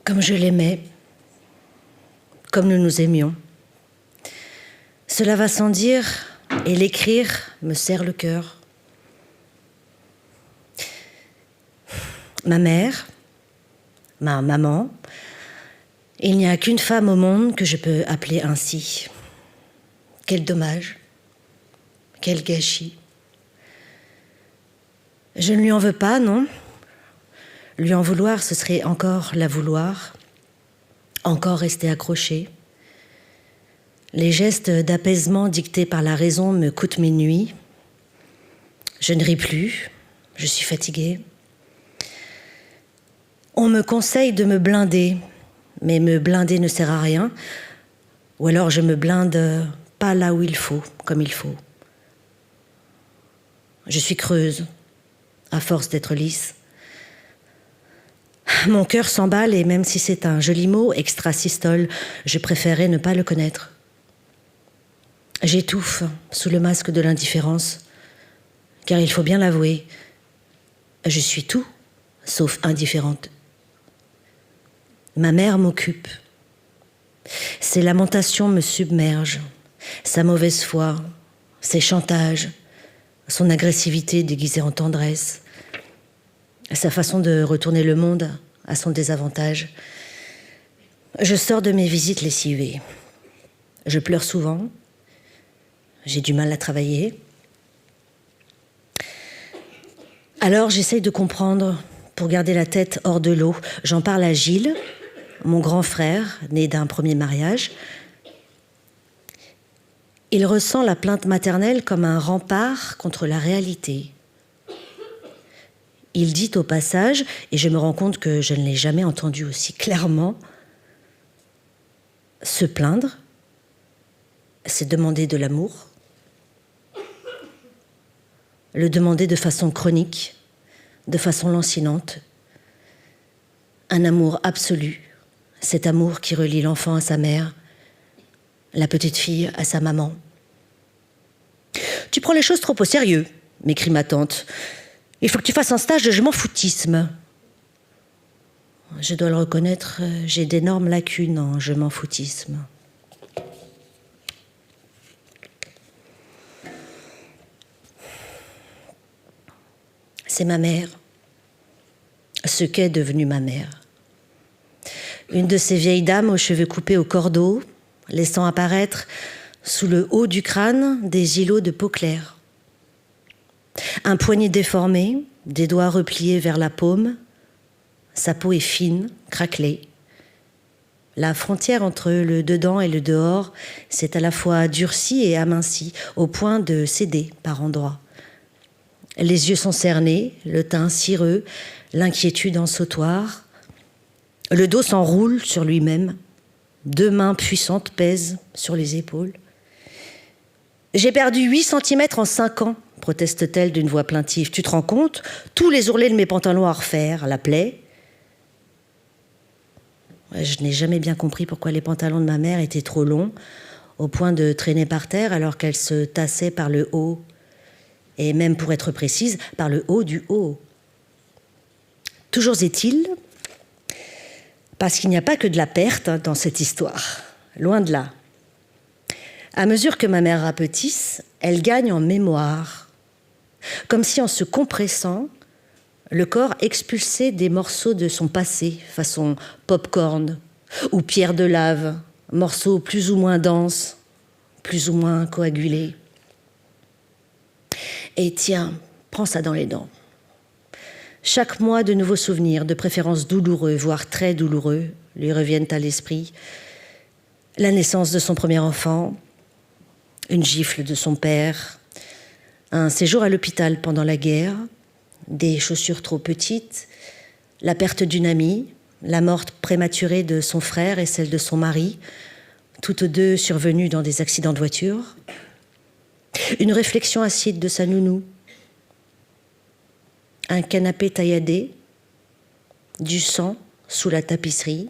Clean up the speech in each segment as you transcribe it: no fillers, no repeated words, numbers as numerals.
comme je l'aimais, comme nous nous aimions. Cela va sans dire, et l'écrire me serre le cœur. Ma mère, ma maman, il n'y a qu'une femme au monde que je peux appeler ainsi. Quel dommage, quel gâchis. Je ne lui en veux pas, non. Lui en vouloir, ce serait encore la vouloir, encore rester accrochée. Les gestes d'apaisement dictés par la raison me coûtent mes nuits. Je ne ris plus, je suis fatiguée. On me conseille de me blinder, mais me blinder ne sert à rien. Ou alors je me blinde pas là où il faut, comme il faut. Je suis creuse, à force d'être lisse. Mon cœur s'emballe et même si c'est un joli mot, extrasystole, je préférerais ne pas le connaître. J'étouffe sous le masque de l'indifférence, car il faut bien l'avouer, je suis tout sauf indifférente. Ma mère m'occupe. Ses lamentations me submergent, sa mauvaise foi, ses chantages, son agressivité déguisée en tendresse, sa façon de retourner le monde à son désavantage. Je sors de mes visites lessivées. Je pleure souvent. J'ai du mal à travailler. Alors j'essaye de comprendre pour garder la tête hors de l'eau. J'en parle à Gilles, mon grand frère, né d'un premier mariage. Il ressent la plainte maternelle comme un rempart contre la réalité. Il dit au passage, et je me rends compte que je ne l'ai jamais entendu aussi clairement, se plaindre, c'est demander de l'amour. Le demander de façon chronique, de façon lancinante. Un amour absolu, cet amour qui relie l'enfant à sa mère, la petite fille à sa maman. « Tu prends les choses trop au sérieux », m'écrit ma tante. « Il faut que tu fasses un stage de je m'en foutisme. » Je dois le reconnaître, j'ai d'énormes lacunes en je m'en foutisme. C'est ma mère, ce qu'est devenue ma mère. Une de ces vieilles dames aux cheveux coupés au cordeau, laissant apparaître sous le haut du crâne des îlots de peau claire. Un poignet déformé, des doigts repliés vers la paume, sa peau est fine, craquelée. La frontière entre le dedans et le dehors s'est à la fois durcie et amincie, au point de céder par endroits. Les yeux sont cernés, le teint cireux, l'inquiétude en sautoir. Le dos s'enroule sur lui-même. 2 mains puissantes pèsent sur les épaules. « J'ai perdu 8 centimètres en 5 ans, proteste-t-elle d'une voix plaintive. Tu te rends compte? Tous les ourlets de mes pantalons à refaire, la plaie. Je n'ai jamais bien compris pourquoi les pantalons de ma mère étaient trop longs, au point de traîner par terre alors qu'elle se tassait par le haut. Et même, pour être précise, par le haut du haut. Toujours est-il, parce qu'il n'y a pas que de la perte dans cette histoire, loin de là. À mesure que ma mère rapetisse, elle gagne en mémoire, comme si en se compressant, le corps expulsait des morceaux de son passé, façon pop-corn ou pierre de lave, morceaux plus ou moins denses, plus ou moins coagulés. Et tiens, prends ça dans les dents. Chaque mois, de nouveaux souvenirs, de préférence douloureux, voire très douloureux, lui reviennent à l'esprit. La naissance de son premier enfant, une gifle de son père, un séjour à l'hôpital pendant la guerre, des chaussures trop petites, la perte d'une amie, la mort prématurée de son frère et celle de son mari, toutes deux survenues dans des accidents de voiture. Une réflexion acide de sa nounou. Un canapé tailladé, du sang sous la tapisserie.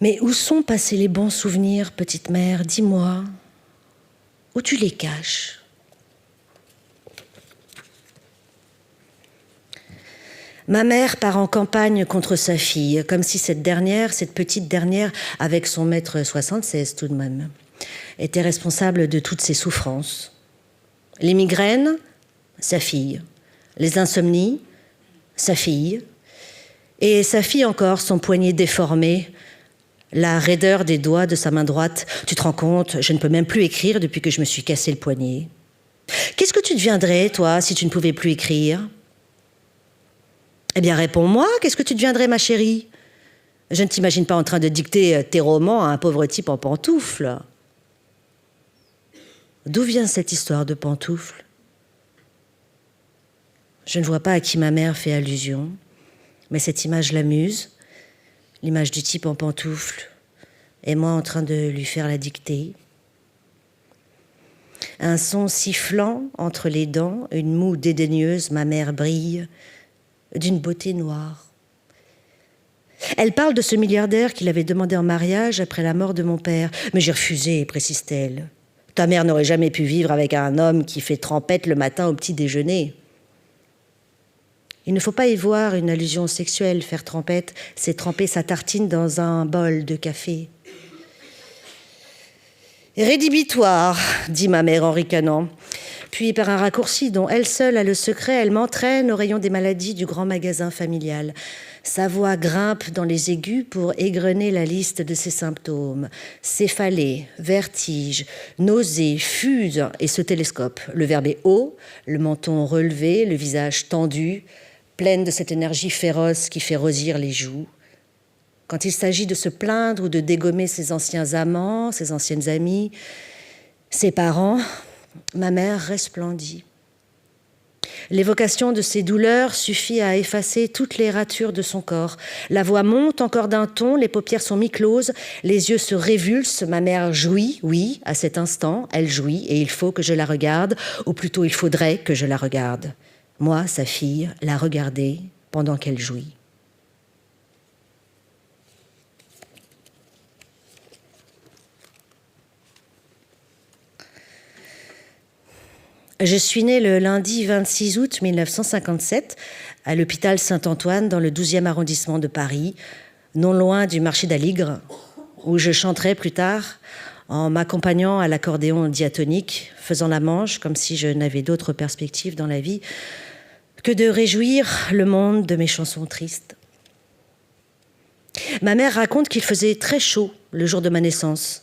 Mais où sont passés les bons souvenirs, petite mère? Dis-moi, où tu les caches? Ma mère part en campagne contre sa fille, comme si cette petite dernière, avec son mètre 76 tout de même, était responsable de toutes ses souffrances. Les migraines, sa fille. Les insomnies, sa fille. Et sa fille encore, son poignet déformé, la raideur des doigts de sa main droite. Tu te rends compte, je ne peux même plus écrire depuis que je me suis cassé le poignet. Qu'est-ce que tu deviendrais, toi, si tu ne pouvais plus écrire ? Eh bien, réponds-moi, qu'est-ce que tu deviendrais, ma chérie ? Je ne t'imagine pas en train de dicter tes romans à un pauvre type en pantoufles. D'où vient cette histoire de pantoufles ? Je ne vois pas à qui ma mère fait allusion, mais cette image l'amuse, l'image du type en pantoufles, et moi en train de lui faire la dictée. Un son sifflant entre les dents, une moue dédaigneuse, ma mère brille, d'une beauté noire. Elle parle de ce milliardaire qui l'avait demandé en mariage après la mort de mon père. Mais j'ai refusé, précise-t-elle. Ta mère n'aurait jamais pu vivre avec un homme qui fait trempette le matin au petit déjeuner. Il ne faut pas y voir une allusion sexuelle. Faire trempette, c'est tremper sa tartine dans un bol de café. Rédhibitoire, dit ma mère en ricanant. Puis, par un raccourci dont elle seule a le secret, elle m'entraîne au rayon des maladies du grand magasin familial. Sa voix grimpe dans les aigus pour égrener la liste de ses symptômes. Céphalée, vertige, nausée, fuse et ce télescope. Le verbe est haut, le menton relevé, le visage tendu, pleine de cette énergie féroce qui fait rosir les joues. Quand il s'agit de se plaindre ou de dégommer ses anciens amants, ses anciennes amies, ses parents, ma mère resplendit. L'évocation de ses douleurs suffit à effacer toutes les ratures de son corps. La voix monte encore d'un ton, les paupières sont mi-closes, les yeux se révulsent. Ma mère jouit, oui, à cet instant, elle jouit, et il faut que je la regarde, ou plutôt il faudrait que je la regarde. Moi, sa fille, la regarder pendant qu'elle jouit. Je suis née le lundi 26 août 1957 à l'hôpital Saint-Antoine dans le 12e arrondissement de Paris, non loin du marché d'Aligre, où je chanterai plus tard en m'accompagnant à l'accordéon diatonique, faisant la manche comme si je n'avais d'autre perspective dans la vie que de réjouir le monde de mes chansons tristes. Ma mère raconte qu'il faisait très chaud le jour de ma naissance.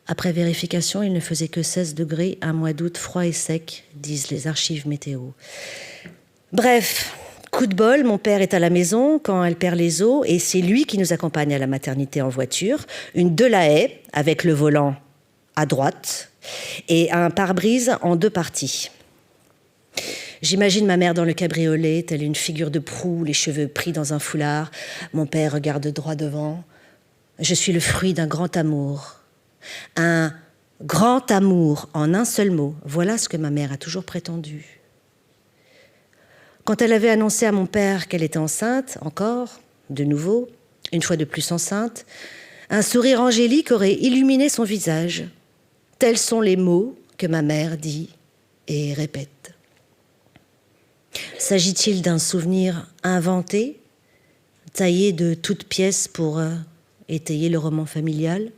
Après vérification, il ne faisait que 16 degrés, un mois d'août froid et sec, disent les archives météo. Bref, coup de bol, mon père est à la maison quand elle perd les os et c'est lui qui nous accompagne à la maternité en voiture. Une Delahaye avec le volant à droite et un pare-brise en 2 parties. J'imagine ma mère dans le cabriolet, telle une figure de proue, les cheveux pris dans un foulard. Mon père regarde droit devant. Je suis le fruit d'un grand amour. Un grand amour en un seul mot. Voilà ce que ma mère a toujours prétendu. Quand elle avait annoncé à mon père qu'elle était enceinte, encore, de nouveau, une fois de plus enceinte, un sourire angélique aurait illuminé son visage. Tels sont les mots que ma mère dit et répète. S'agit-il d'un souvenir inventé, taillé de toutes pièces pour étayer le roman familial ?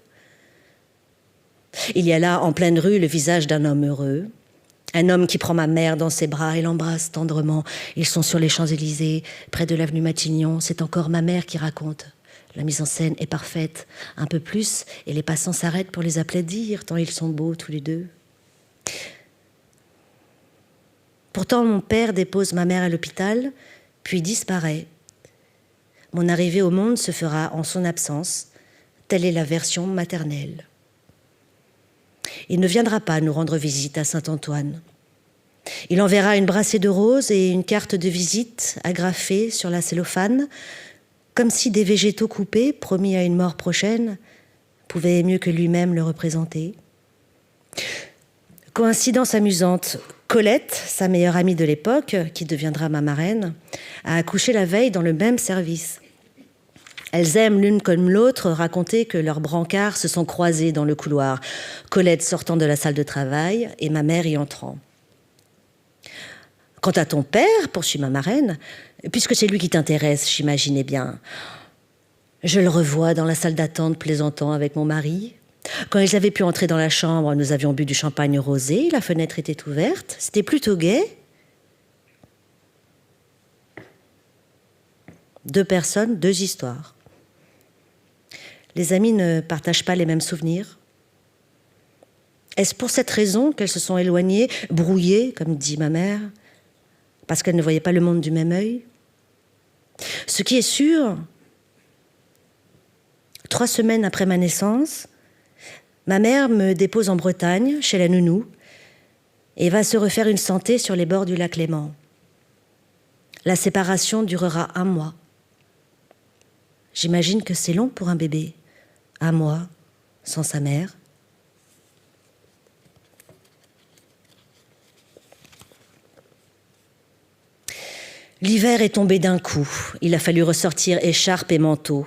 Il y a là, en pleine rue, le visage d'un homme heureux. Un homme qui prend ma mère dans ses bras et l'embrasse tendrement. Ils sont sur les Champs-Élysées, près de l'avenue Matignon. C'est encore ma mère qui raconte. La mise en scène est parfaite. Un peu plus, et les passants s'arrêtent pour les applaudir, tant ils sont beaux tous les deux. Pourtant, mon père dépose ma mère à l'hôpital, puis disparaît. Mon arrivée au monde se fera en son absence. Telle est la version maternelle. Il ne viendra pas nous rendre visite à Saint-Antoine. Il enverra une brassée de roses et une carte de visite agrafée sur la cellophane, comme si des végétaux coupés, promis à une mort prochaine, pouvaient mieux que lui-même le représenter. Coïncidence amusante, Colette, sa meilleure amie de l'époque, qui deviendra ma marraine, a accouché la veille dans le même service. Elles aiment l'une comme l'autre raconter que leurs brancards se sont croisés dans le couloir, Colette sortant de la salle de travail et ma mère y entrant. Quant à ton père, poursuit ma marraine, puisque c'est lui qui t'intéresse, j'imaginais bien. Je le revois dans la salle d'attente plaisantant avec mon mari. Quand ils avaient pu entrer dans la chambre, nous avions bu du champagne rosé, la fenêtre était ouverte, c'était plutôt gai. 2 personnes, 2 histoires. Les amis ne partagent pas les mêmes souvenirs. Est-ce pour cette raison qu'elles se sont éloignées, brouillées, comme dit ma mère, parce qu'elles ne voyaient pas le monde du même œil? Ce qui est sûr, 3 semaines après ma naissance, ma mère me dépose en Bretagne, chez la nounou, et va se refaire une santé sur les bords du lac Léman. La séparation durera 1 mois. J'imagine que c'est long pour un bébé. 1 mois, sans sa mère. L'hiver est tombé d'un coup. Il a fallu ressortir écharpe et manteau.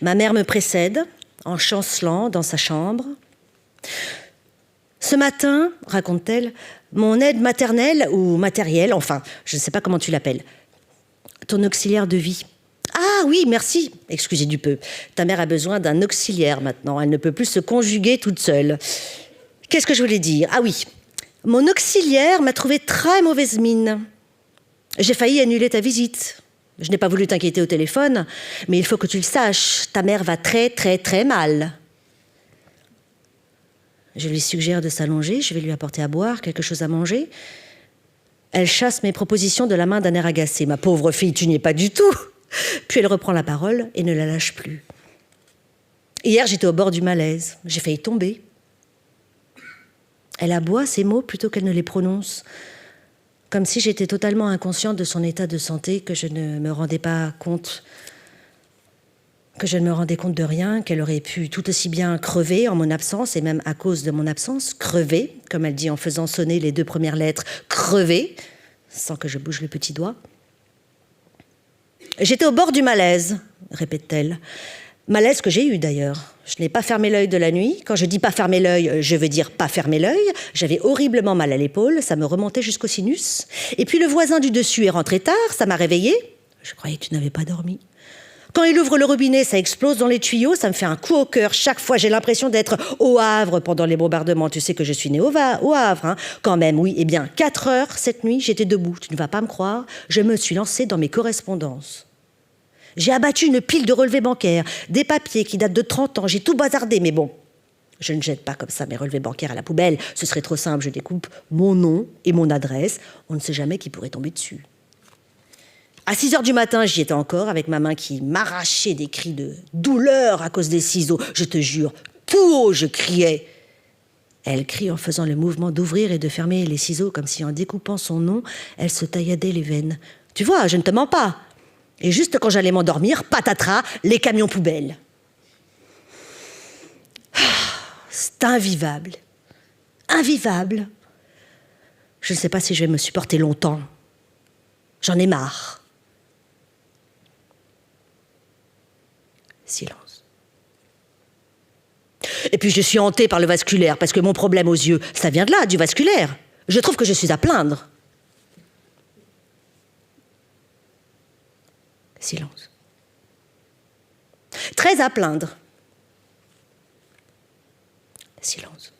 Ma mère me précède, en chancelant dans sa chambre. Ce matin, raconte-t-elle, mon aide maternelle ou matérielle, enfin, je ne sais pas comment tu l'appelles, ton auxiliaire de vie. Ah oui, merci, excusez du peu. Ta mère a besoin d'un auxiliaire maintenant, elle ne peut plus se conjuguer toute seule. Qu'est-ce que je voulais dire? Ah oui, mon auxiliaire m'a trouvé très mauvaise mine. J'ai failli annuler ta visite. Je n'ai pas voulu t'inquiéter au téléphone, mais il faut que tu le saches, ta mère va très très très mal. Je lui suggère de s'allonger, je vais lui apporter à boire, quelque chose à manger. Elle chasse mes propositions de la main d'un air agacé. Ma pauvre fille, tu n'y es pas du tout. Puis elle reprend la parole et ne la lâche plus. Hier, j'étais au bord du malaise. J'ai failli tomber. Elle aboie ces mots plutôt qu'elle ne les prononce, comme si j'étais totalement inconsciente de son état de santé, que je ne me rendais pas compte, que je ne me rendais compte de rien, qu'elle aurait pu tout aussi bien crever en mon absence, et même à cause de mon absence, crever, comme elle dit en faisant sonner les 2 premières lettres, crever, sans que je bouge le petit doigt. J'étais au bord du malaise, répète-t-elle. Malaise que j'ai eu d'ailleurs. Je n'ai pas fermé l'œil de la nuit. Quand je dis pas fermer l'œil, je veux dire pas fermer l'œil. J'avais horriblement mal à l'épaule, ça me remontait jusqu'au sinus. Et puis le voisin du dessus est rentré tard, ça m'a réveillée. Je croyais que tu n'avais pas dormi. Quand il ouvre le robinet, ça explose dans les tuyaux, ça me fait un coup au cœur. Chaque fois, j'ai l'impression d'être au Havre pendant les bombardements. Tu sais que je suis née au Havre, hein. Quand même, oui. Eh bien, 4 heures cette nuit, j'étais debout. Tu ne vas pas me croire. Je me suis lancée dans mes correspondances. J'ai abattu une pile de relevés bancaires, des papiers qui datent de 30 ans. J'ai tout bazardé, mais bon, je ne jette pas comme ça mes relevés bancaires à la poubelle. Ce serait trop simple. Je découpe mon nom et mon adresse. On ne sait jamais qui pourrait tomber dessus. À 6 heures du matin, j'y étais encore, avec ma main qui m'arrachait des cris de douleur à cause des ciseaux. Je te jure, tout haut, je criais. Elle crie en faisant le mouvement d'ouvrir et de fermer les ciseaux, comme si en découpant son nom, elle se tailladait les veines. Tu vois, je ne te mens pas. Et juste quand j'allais m'endormir, patatras, les camions poubelles. C'est invivable. Invivable. Je ne sais pas si je vais me supporter longtemps. J'en ai marre. Silence. Et puis je suis hantée par le vasculaire, parce que mon problème aux yeux, ça vient de là, du vasculaire. Je trouve que je suis à plaindre. Silence. Très à plaindre. Silence.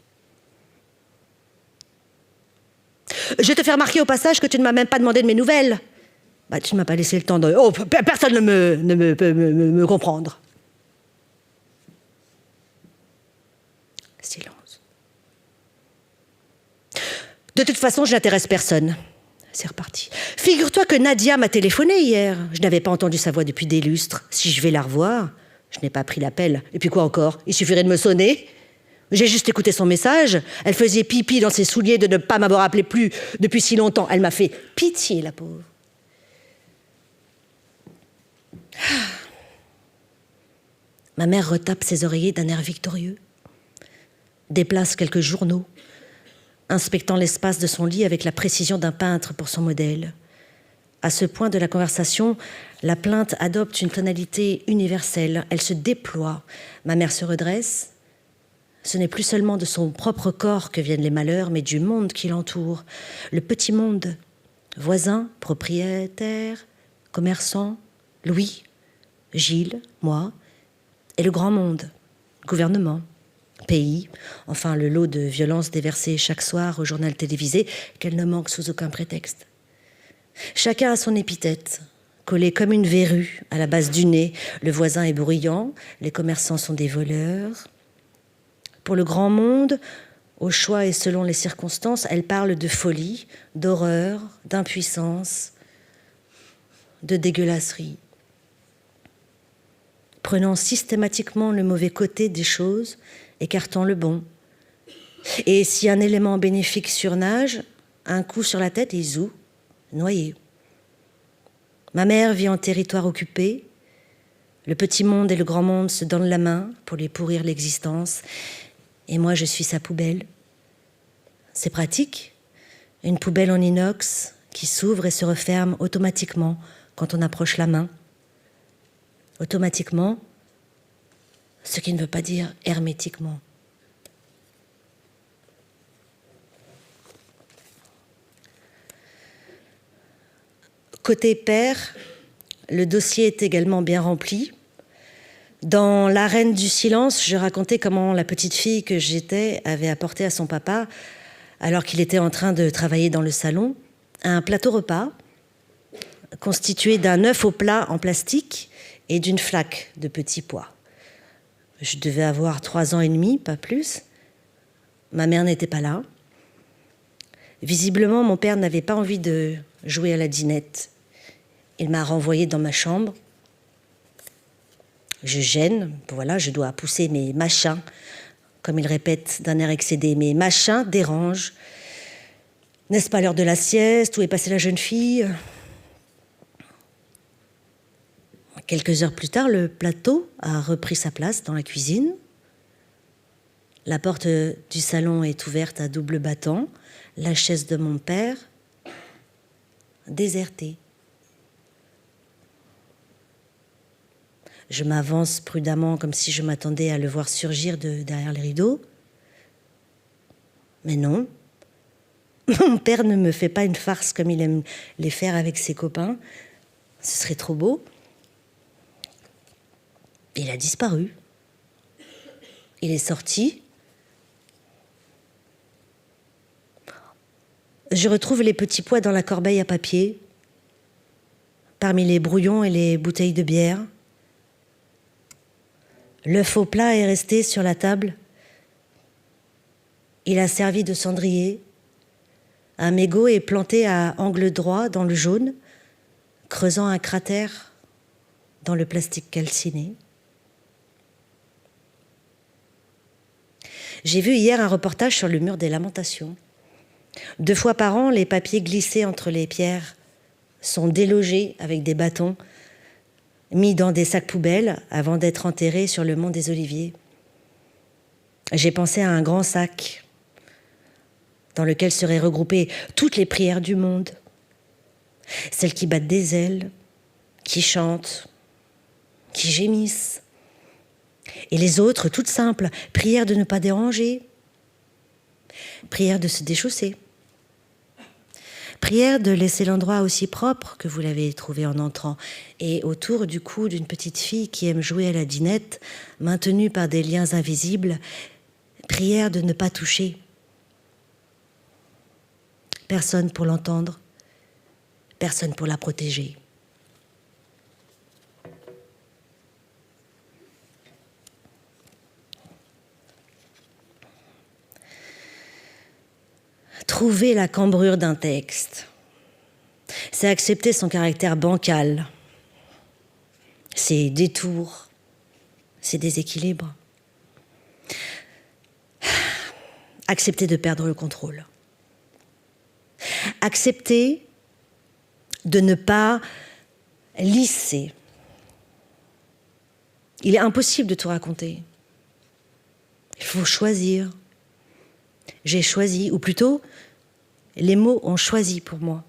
Je te fais remarquer au passage que tu ne m'as même pas demandé de mes nouvelles. Bah, tu ne m'as pas laissé le temps de... Oh, personne ne peut me comprendre. Silence. De toute façon, je n'intéresse personne. C'est reparti. Figure-toi que Nadia m'a téléphoné hier. Je n'avais pas entendu sa voix depuis des lustres. Si je vais la revoir, je n'ai pas pris l'appel. Et puis quoi encore? Il suffirait de me sonner. J'ai juste écouté son message. Elle faisait pipi dans ses souliers de ne pas m'avoir appelé plus depuis si longtemps. Elle m'a fait pitié, la pauvre. Ma mère retape ses oreillers d'un air victorieux, déplace quelques journaux, inspectant l'espace de son lit avec la précision d'un peintre pour son modèle. À ce point de la conversation, la plainte adopte une tonalité universelle. Elle se déploie. Ma mère se redresse. Ce n'est plus seulement de son propre corps que viennent les malheurs, mais du monde qui l'entoure. Le petit monde Voisins, propriétaires, commerçants, Louis, Gilles, moi, et le grand monde, gouvernement, pays, enfin le lot de violences déversées chaque soir au journal télévisé, qu'elle ne manque sous aucun prétexte. Chacun a son épithète, collée comme une verrue à la base du nez. Le voisin est bruyant, les commerçants sont des voleurs. Pour le grand monde, au choix et selon les circonstances, elle parle de folie, d'horreur, d'impuissance, de dégueulasserie. Prenant systématiquement le mauvais côté des choses, écartant le bon. Et si un élément bénéfique surnage, un coup sur la tête et zou, noyé. Ma mère vit en territoire occupé. Le petit monde et le grand monde se donnent la main pour lui pourrir l'existence. Et moi, je suis sa poubelle. C'est pratique. Une poubelle en inox qui s'ouvre et se referme automatiquement quand on approche la main. Automatiquement, ce qui ne veut pas dire hermétiquement. Côté père, le dossier est également bien rempli. Dans L'arène du silence, je racontais comment la petite fille que j'étais avait apporté à son papa, alors qu'il était en train de travailler dans le salon, un plateau repas constitué d'un œuf au plat en plastique et d'une flaque de petits pois. Je devais avoir 3 ans et demi, pas plus. Ma mère n'était pas là. Visiblement, mon père n'avait pas envie de jouer à la dinette. Il m'a renvoyée dans ma chambre. Je gêne, voilà, je dois pousser mes machins, comme il répète d'un air excédé. Mes machins dérangent. N'est-ce pas l'heure de la sieste? Où est passée la jeune fille? Quelques heures plus tard, le plateau a repris sa place dans la cuisine. La porte du salon est ouverte à double battant. La chaise de mon père, désertée. Je m'avance prudemment comme si je m'attendais à le voir surgir derrière les rideaux. Mais non. Mon père ne me fait pas une farce comme il aime les faire avec ses copains. Ce serait trop beau. Il a disparu. Il est sorti. Je retrouve les petits pois dans la corbeille à papier, parmi les brouillons et les bouteilles de bière. L'œuf au plat est resté sur la table. Il a servi de cendrier. Un mégot est planté à angle droit dans le jaune, creusant un cratère dans le plastique calciné. J'ai vu hier un reportage sur le mur des lamentations. 2 fois par an, les papiers glissés entre les pierres sont délogés avec des bâtons, mis dans des sacs poubelles avant d'être enterrés sur le mont des Oliviers. J'ai pensé à un grand sac dans lequel seraient regroupées toutes les prières du monde, celles qui battent des ailes, qui chantent, qui gémissent, et les autres, toutes simples, prières de ne pas déranger, prières de se déchausser, prière de laisser l'endroit aussi propre que vous l'avez trouvé en entrant, et autour du cou d'une petite fille qui aime jouer à la dinette, maintenue par des liens invisibles, prière de ne pas toucher. Personne pour l'entendre, personne pour la protéger. Trouver la cambrure d'un texte, c'est accepter son caractère bancal, ses détours, ses déséquilibres. Accepter de perdre le contrôle. Accepter de ne pas lisser. Il est impossible de tout raconter. Il faut choisir. J'ai choisi, ou plutôt, les mots ont choisi pour moi.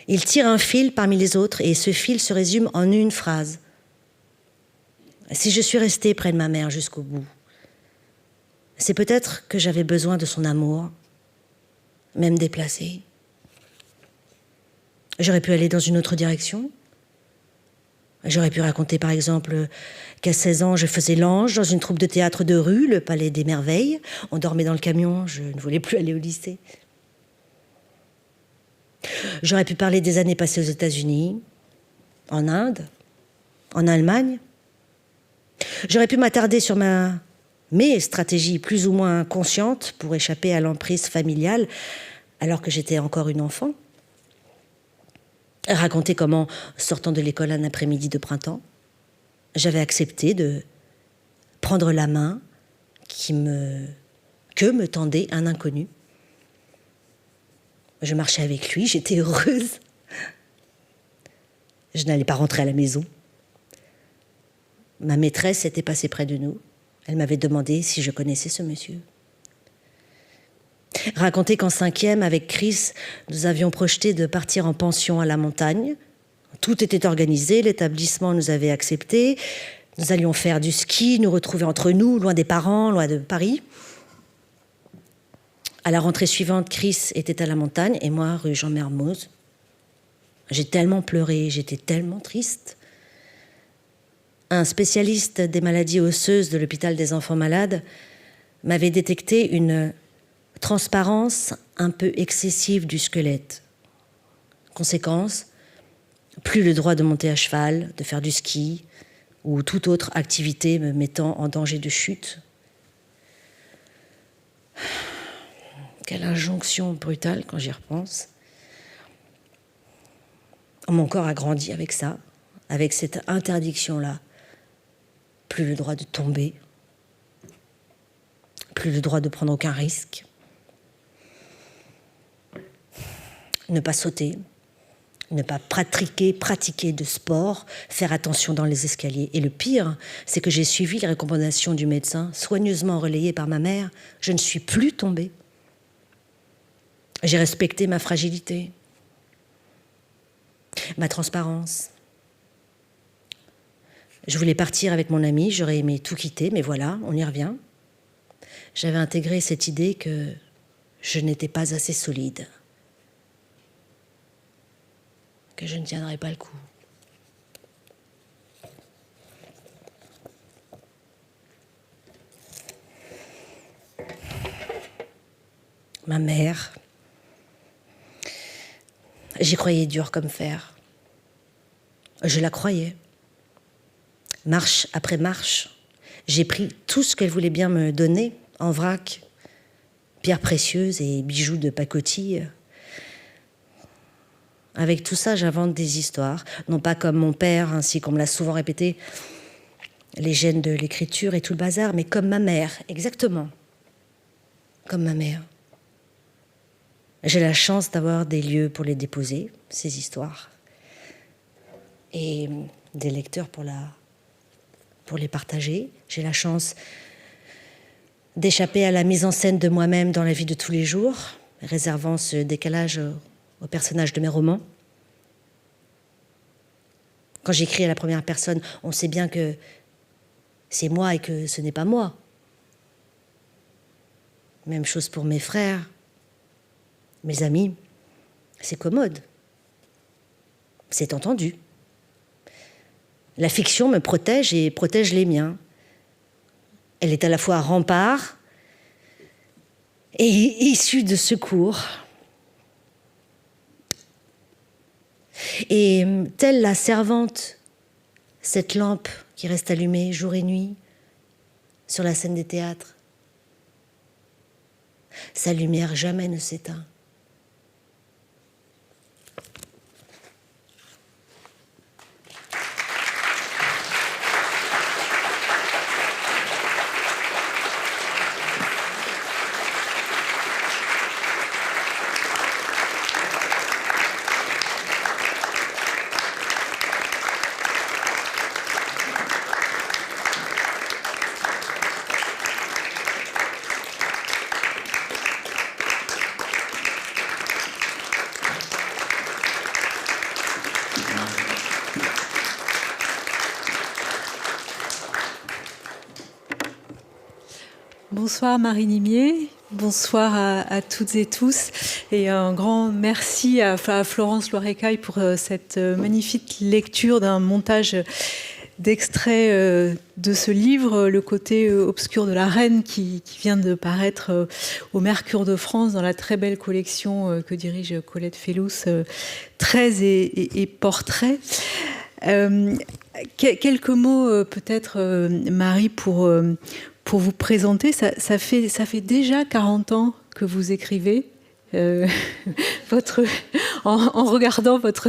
Ils tirent un fil parmi les autres et ce fil se résume en une phrase. Si je suis restée près de ma mère jusqu'au bout, c'est peut-être que j'avais besoin de son amour, même déplacé. J'aurais pu aller dans une autre direction. J'aurais pu raconter par exemple qu'à 16 ans, je faisais l'ange dans une troupe de théâtre de rue, le Palais des Merveilles. On dormait dans le camion, je ne voulais plus aller au lycée. J'aurais pu parler des années passées aux États-Unis, en Inde, en Allemagne. J'aurais pu m'attarder sur mes stratégies plus ou moins conscientes pour échapper à l'emprise familiale alors que j'étais encore une enfant. Raconter comment, sortant de l'école un après-midi de printemps, j'avais accepté de prendre la main que me tendait un inconnu. Je marchais avec lui, j'étais heureuse. Je n'allais pas rentrer à la maison. Ma maîtresse était passée près de nous. Elle m'avait demandé si je connaissais ce monsieur. Raconter qu'en 5e, avec Chris, nous avions projeté de partir en pension à la montagne. Tout était organisé, l'établissement nous avait acceptés. Nous allions faire du ski, nous retrouver entre nous, loin des parents, loin de Paris. À la rentrée suivante, Chris était à la montagne et moi, rue Jean Mermoz. J'ai tellement pleuré, j'étais tellement triste. Un spécialiste des maladies osseuses de l'hôpital des enfants malades m'avait détecté une transparence un peu excessive du squelette. Conséquence, plus le droit de monter à cheval, de faire du ski ou toute autre activité me mettant en danger de chute. Quelle injonction brutale quand j'y repense. Mon corps a grandi avec ça, avec cette interdiction-là. Plus le droit de tomber, plus le droit de prendre aucun risque. Ne pas sauter, ne pas pratiquer de sport, faire attention dans les escaliers. Et le pire, c'est que j'ai suivi les recommandations du médecin, soigneusement relayées par ma mère. Je ne suis plus tombée. J'ai respecté ma fragilité, ma transparence. Je voulais partir avec mon ami, j'aurais aimé tout quitter, mais voilà, on y revient. J'avais intégré cette idée que je n'étais pas assez solide, que je ne tiendrais pas le coup. Ma mère, j'y croyais dur comme fer. Je la croyais. Marche après marche, j'ai pris tout ce qu'elle voulait bien me donner en vrac, pierres précieuses et bijoux de pacotille. Avec tout ça, j'invente des histoires, non pas comme mon père, ainsi qu'on me l'a souvent répété, les gènes de l'écriture et tout le bazar, mais comme ma mère, exactement, comme ma mère. J'ai la chance d'avoir des lieux pour les déposer, ces histoires, et des lecteurs pour les partager. J'ai la chance d'échapper à la mise en scène de moi-même dans la vie de tous les jours, réservant ce décalage aux personnages de mes romans. Quand j'écris à la première personne, on sait bien que c'est moi et que ce n'est pas moi. Même chose pour mes frères, mes amis. C'est commode. C'est entendu. La fiction me protège et protège les miens. Elle est à la fois rempart et issue de secours. Et telle la servante, cette lampe qui reste allumée jour et nuit sur la scène des théâtres, sa lumière jamais ne s'éteint. Bonsoir Marie Nimier. Bonsoir à toutes et tous, et un grand merci à Florence Loirecaille pour cette magnifique lecture d'un montage d'extraits de ce livre, Le côté obscur de la reine, qui vient de paraître au Mercure de France dans la très belle collection que dirige Colette Fellous, 13 et portraits. Quelques mots peut-être, Marie, pour vous présenter. Ça fait déjà 40 ans que vous écrivez. En regardant votre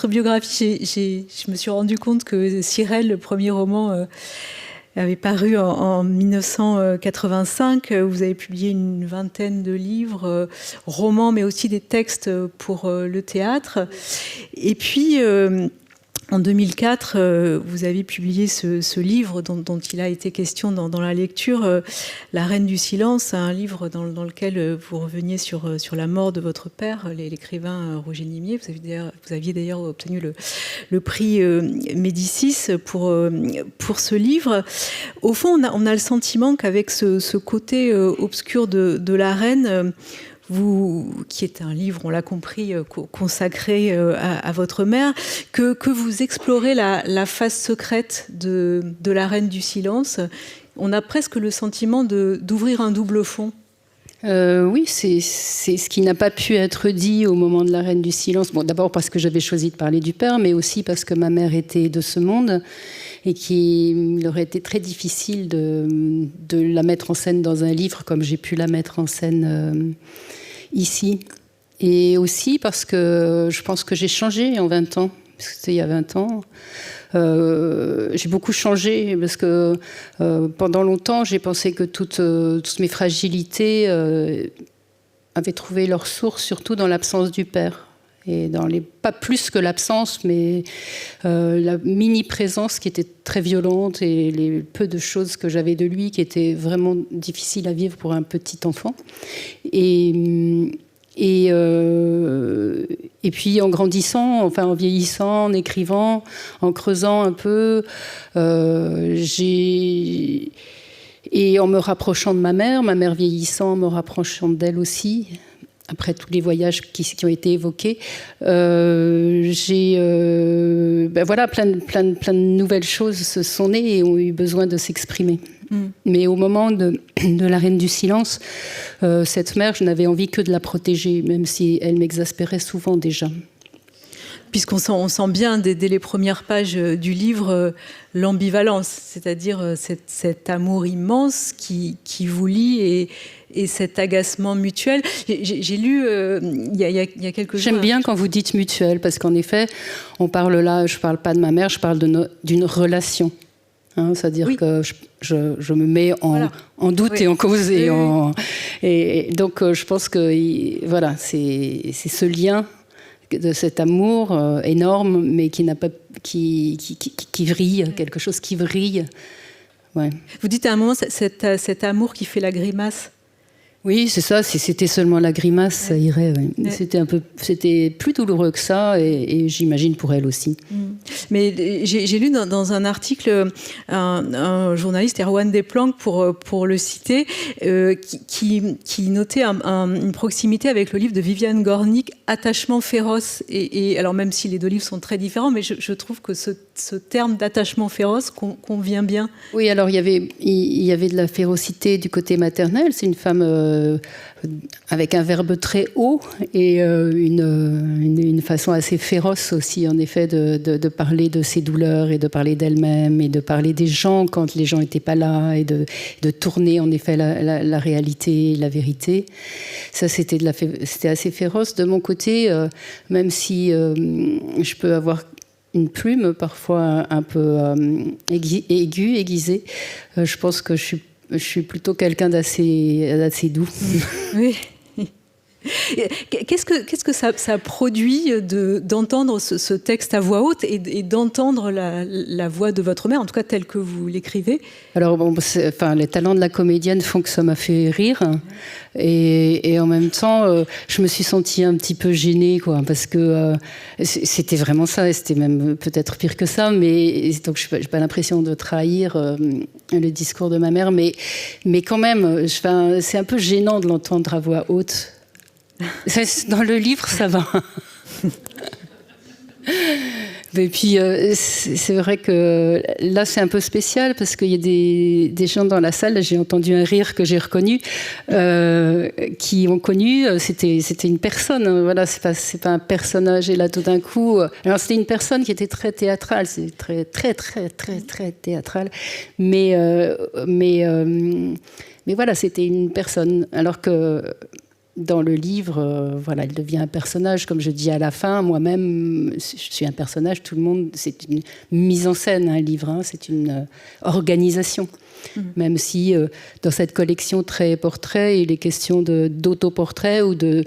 biographie, je me suis rendu compte que Sirène, le premier roman, avait paru en 1985. Vous avez publié une vingtaine de livres, romans, mais aussi des textes pour le théâtre. Et puis, en 2004, vous avez publié ce livre dont il a été question dans la lecture, La Reine du Silence, un livre dans lequel vous reveniez sur la mort de votre père, l'écrivain Roger Nimier. Vous aviez d'ailleurs obtenu le prix Médicis pour ce livre. Au fond, on a le sentiment qu'avec ce côté obscur de la reine, qui est un livre, on l'a compris, consacré à votre mère, que vous explorez la face secrète de la Reine du Silence. On a presque le sentiment d'ouvrir un double fond. Oui, c'est ce qui n'a pas pu être dit au moment de la Reine du Silence. Bon, d'abord parce que j'avais choisi de parler du père, mais aussi parce que ma mère était de ce monde et qu'il aurait été très difficile de la mettre en scène dans un livre comme j'ai pu la mettre en scène ici. Et aussi parce que je pense que j'ai changé en 20 ans, parce que c'était il y a 20 ans. J'ai beaucoup changé parce que pendant longtemps, j'ai pensé que toutes mes fragilités avaient trouvé leur source surtout dans l'absence du père. Et pas plus que l'absence, mais la mini-présence qui était très violente et les peu de choses que j'avais de lui qui étaient vraiment difficiles à vivre pour un petit enfant. Et puis en grandissant, enfin en vieillissant, en écrivant, en creusant un peu, et en me rapprochant de ma mère vieillissant, en me rapprochant d'elle aussi, après tous les voyages qui ont été évoqués, voilà, plein de nouvelles choses se sont nées et ont eu besoin de s'exprimer. Mais au moment de la Reine du Silence, cette mère, je n'avais envie que de la protéger, même si elle m'exaspérait souvent déjà. Puisqu'on sent bien dès les premières pages du livre l'ambivalence, c'est-à-dire cet amour immense qui vous lie et cet agacement mutuel. J'ai lu il y a quelques jours... J'aime bien quand vous dites mutuel, parce qu'en effet, on parle là, je ne parle pas de ma mère, je parle d'une relation. C'est-à-dire oui. Que je me mets en doute oui. Et en cause. Oui. Et donc, je pense que voilà, c'est ce lien de cet amour énorme, mais qui vrille, quelque chose qui vrille. Ouais. Vous dites à un moment cet amour qui fait la grimace. Oui, c'est ça. Si c'était seulement la grimace, ça irait. Ouais. Ouais. C'était plus douloureux que ça, et j'imagine pour elle aussi. Mais j'ai lu dans un article un journaliste, Erwan Desplanques, pour le citer, qui notait une proximité avec le livre de Viviane Gornick, Attachement féroce. Et alors même si les deux livres sont très différents, mais je trouve que ce terme d'attachement féroce convient bien. Oui, alors il y avait de la férocité du côté maternel. C'est une femme avec un verbe très haut et une façon assez féroce aussi, en effet, de parler de ses douleurs et de parler d'elle-même et de parler des gens quand les gens n'étaient pas là et de tourner, en effet, la réalité, la vérité. Ça, c'était assez féroce. De mon côté, même si je peux avoir une plume parfois un peu aiguisée, je pense que je suis plutôt quelqu'un d'assez doux. Oui. Qu'est-ce que ça produit d'entendre ce texte à voix haute et d'entendre la voix de votre mère, en tout cas telle que vous l'écrivez? Alors, bon, les talents de la comédienne font que ça m'a fait rire. Et en même temps, je me suis sentie un petit peu gênée, quoi, parce que c'était vraiment ça, et c'était même peut-être pire que ça, mais donc je n'ai pas l'impression de trahir le discours de ma mère, mais quand même, c'est un peu gênant de l'entendre à voix haute. Dans le livre, ça va. Et puis, c'est vrai que là, c'est un peu spécial parce qu'il y a des gens dans la salle. J'ai entendu un rire que j'ai reconnu, qui ont connu. C'était une personne. Hein, voilà, c'est pas un personnage. Et là, tout d'un coup, alors c'était une personne qui était très théâtrale. C'est très théâtral. Mais voilà, c'était une personne. Alors que dans le livre, voilà, elle devient un personnage, comme je dis à la fin. Moi-même, je suis un personnage. Tout le monde, c'est une mise en scène, un livre. Hein, c'est une organisation. Même si dans cette collection très portrait, il est question d'autoportrait ou de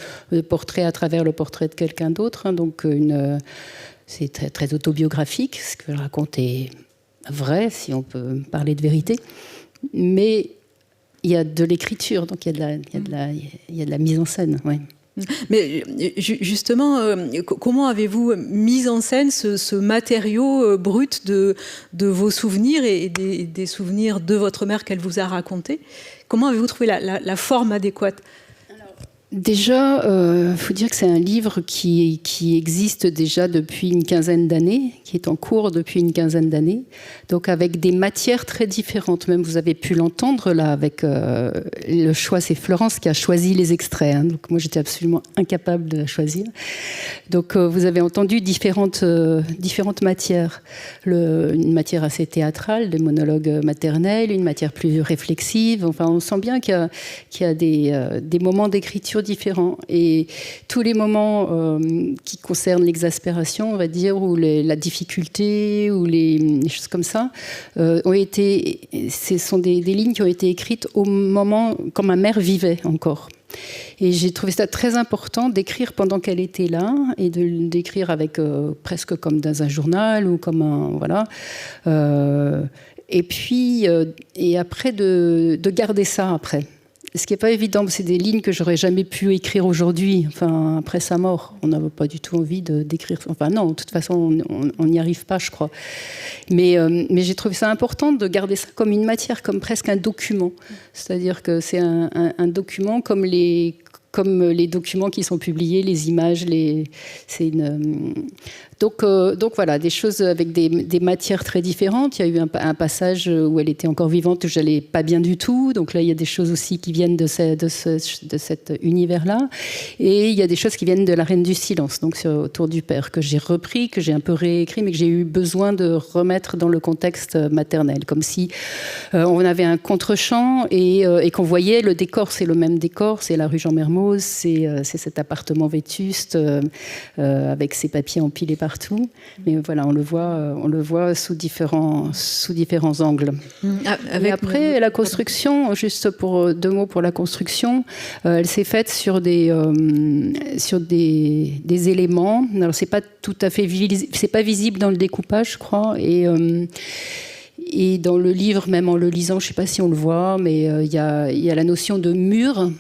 portrait à travers le portrait de quelqu'un d'autre. Hein, donc c'est très autobiographique. Ce que je raconte est vrai, si on peut parler de vérité. Mais il y a de l'écriture, donc il y a de la mise en scène. Ouais. Mais justement, comment avez-vous mis en scène ce matériau brut de vos souvenirs et des souvenirs de votre mère qu'elle vous a racontés? Comment avez-vous trouvé la forme adéquate? Déjà, faut dire que c'est un livre qui existe déjà depuis une quinzaine d'années, qui est en cours depuis une quinzaine d'années, donc avec des matières très différentes. Même vous avez pu l'entendre là, avec le choix, c'est Florence qui a choisi les extraits. Hein, donc moi, j'étais absolument incapable de la choisir. Donc vous avez entendu différentes matières. Une matière assez théâtrale, des monologues maternels, une matière plus réflexive. Enfin, on sent bien qu'il y a des moments d'écriture différents. Et tous les moments qui concernent l'exaspération, on va dire, ou la difficulté, ou les choses comme ça, ce sont des lignes qui ont été écrites au moment quand ma mère vivait encore. Et j'ai trouvé ça très important d'écrire pendant qu'elle était là et d'écrire avec presque comme dans un journal ou comme un voilà. Et puis et après de garder ça après. Ce qui n'est pas évident, c'est des lignes que j'aurais jamais pu écrire aujourd'hui, enfin, après sa mort. On n'avait pas du tout envie d'écrire. Enfin, non, de toute façon, on n'y arrive pas, je crois. Mais j'ai trouvé ça important de garder ça comme une matière, comme presque un document. C'est-à-dire que c'est un document comme les documents qui sont publiés, les images, donc voilà, des choses avec des matières très différentes. Il y a eu un passage où elle était encore vivante, où j'allais pas bien du tout. Donc là, il y a des choses aussi qui viennent de cet univers-là. Et il y a des choses qui viennent de La Reine du Silence, donc autour du père, que j'ai repris, que j'ai un peu réécrit, mais que j'ai eu besoin de remettre dans le contexte maternel. Comme si on avait un contre-champ et qu'on voyait le décor, c'est le même décor, c'est la rue Jean-Mermoz, c'est cet appartement vétuste avec ses papiers empilés partout. Mais voilà, on le voit sous différents angles. Et après, la construction, juste pour 2 mots pour la construction, elle s'est faite sur des éléments. Alors c'est pas tout à fait c'est pas visible dans le découpage, je crois. Et dans le livre, même en le lisant, je ne sais pas si on le voit, mais il y a la notion de mur.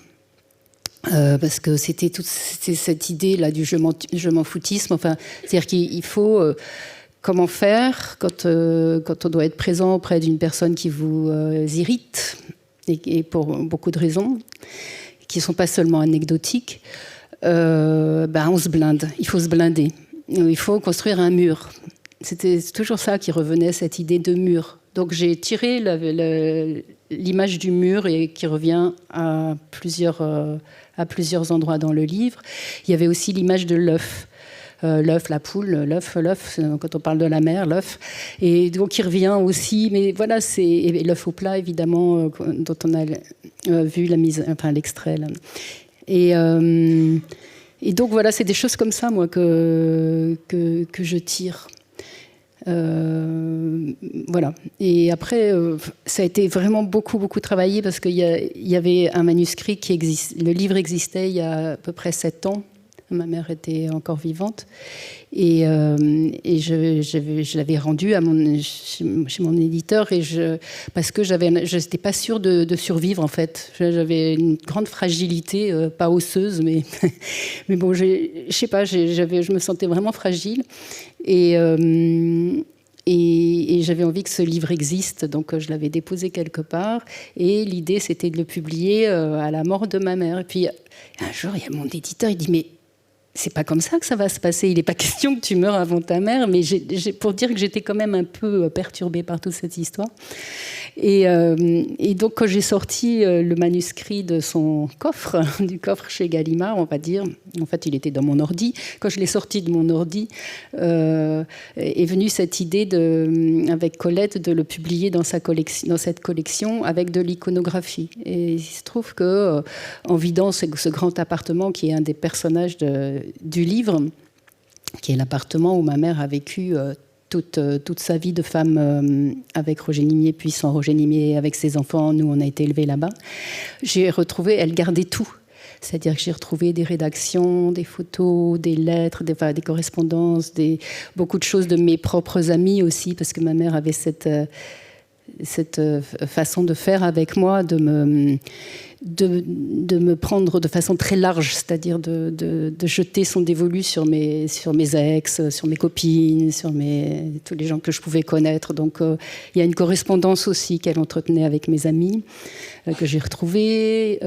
Parce que c'était cette idée là du je m'en foutisme. Enfin, c'est-à-dire qu'il faut comment faire quand on doit être présent auprès d'une personne qui vous irrite et pour beaucoup de raisons qui sont pas seulement anecdotiques. On se blinde. Il faut se blinder. Il faut construire un mur. C'était toujours ça qui revenait, cette idée de mur. Donc j'ai tiré l'image du mur et qui revient à plusieurs endroits dans le livre. Il y avait aussi l'image de l'œuf. L'œuf, la poule, l'œuf, quand on parle de la mère, l'œuf. Et donc il revient aussi, mais voilà, c'est l'œuf au plat, évidemment, dont on a vu l'extrait. Là. Et donc voilà, c'est des choses comme ça, moi, que je tire. Voilà. Et après, ça a été vraiment beaucoup travaillé parce qu'il y avait un manuscrit qui existe. Le livre existait il y a à peu près 7 ans. Ma mère était encore vivante. Et je l'avais rendu chez mon éditeur parce que je n'étais pas sûre de survivre, en fait. J'avais une grande fragilité, pas osseuse, mais bon, je sais pas, je me sentais vraiment fragile. Et j'avais envie que ce livre existe, donc je l'avais déposé quelque part. Et l'idée, c'était de le publier à la mort de ma mère. Et puis, un jour, il y a mon éditeur, il dit « Mais c'est pas comme ça que ça va se passer. Il n'est pas question que tu meurs avant ta mère. » Mais pour dire que j'étais quand même un peu perturbée par toute cette histoire. Et donc, quand j'ai sorti le manuscrit de son coffre, du coffre chez Gallimard, on va dire, en fait, il était dans mon ordi. Quand je l'ai sorti de mon ordi, est venue cette idée avec Colette de le publier dans cette collection avec de l'iconographie. Et il se trouve que, en vidant ce grand appartement qui est un des personnages du livre, qui est l'appartement où ma mère a vécu toute sa vie de femme avec Roger Nimier, puis sans Roger Nimier, avec ses enfants. Nous, on a été élevés là-bas. J'ai retrouvé, elle gardait tout. C'est-à-dire que j'ai retrouvé des rédactions, des photos, des lettres, des correspondances, beaucoup de choses de mes propres amis aussi, parce que ma mère avait cette façon de faire avec moi, de me prendre de façon très large, c'est-à-dire de jeter son dévolu sur mes ex, sur mes copines, sur tous les gens que je pouvais connaître. Donc il y a une correspondance aussi qu'elle entretenait avec mes amis, que j'ai retrouvée.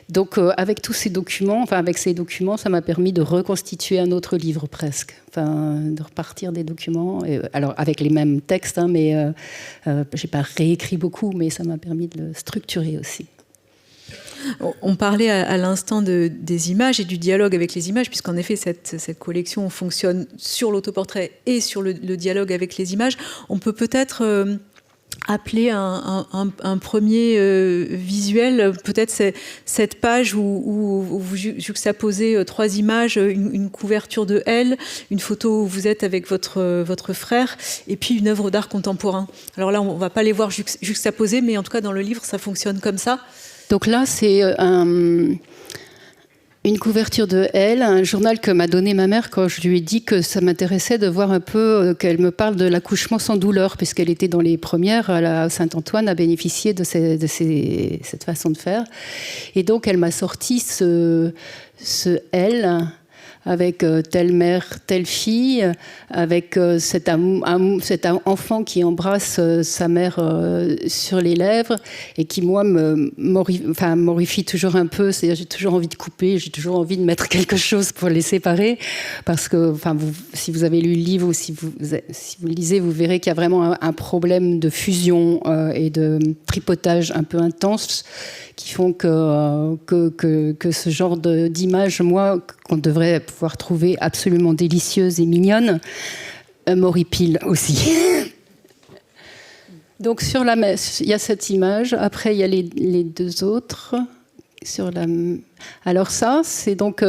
Donc avec tous ces documents, ça m'a permis de reconstituer un autre livre presque. De repartir des documents, alors avec les mêmes textes, hein, mais j'ai pas réécrit beaucoup, mais ça m'a permis de le structurer aussi. On parlait à l'instant des images et du dialogue avec les images, puisqu'en effet, cette collection fonctionne sur l'autoportrait et sur le dialogue avec les images. On peut peut-être appeler un premier visuel, peut-être cette page où vous juxtaposez 3 images, une couverture de Elle, une photo où vous êtes avec votre frère, et puis une œuvre d'art contemporain. Alors là, on ne va pas les voir juxtaposées, mais en tout cas, dans le livre, ça fonctionne comme ça. Donc là, c'est une couverture de Elle, un journal que m'a donné ma mère quand je lui ai dit que ça m'intéressait de voir un peu, qu'elle me parle de l'accouchement sans douleur, puisqu'elle était dans les premières à Saint-Antoine à bénéficier de cette façon de faire. Et donc, elle m'a sorti ce Elle avec telle mère, telle fille, avec cet enfant qui embrasse sa mère sur les lèvres et qui, moi, m'horrifie toujours un peu. C'est-à-dire, j'ai toujours envie de couper, j'ai toujours envie de mettre quelque chose pour les séparer. Parce que, si vous avez lu le livre ou si vous le lisez, vous verrez qu'il y a vraiment un problème de fusion et de tripotage un peu intense qui font que ce genre d'image, moi, qu'on devrait pouvoir trouver absolument délicieuse et mignonne, m'horripile aussi. Donc il y a cette image, après il y a les 2 autres. Alors ça, c'est donc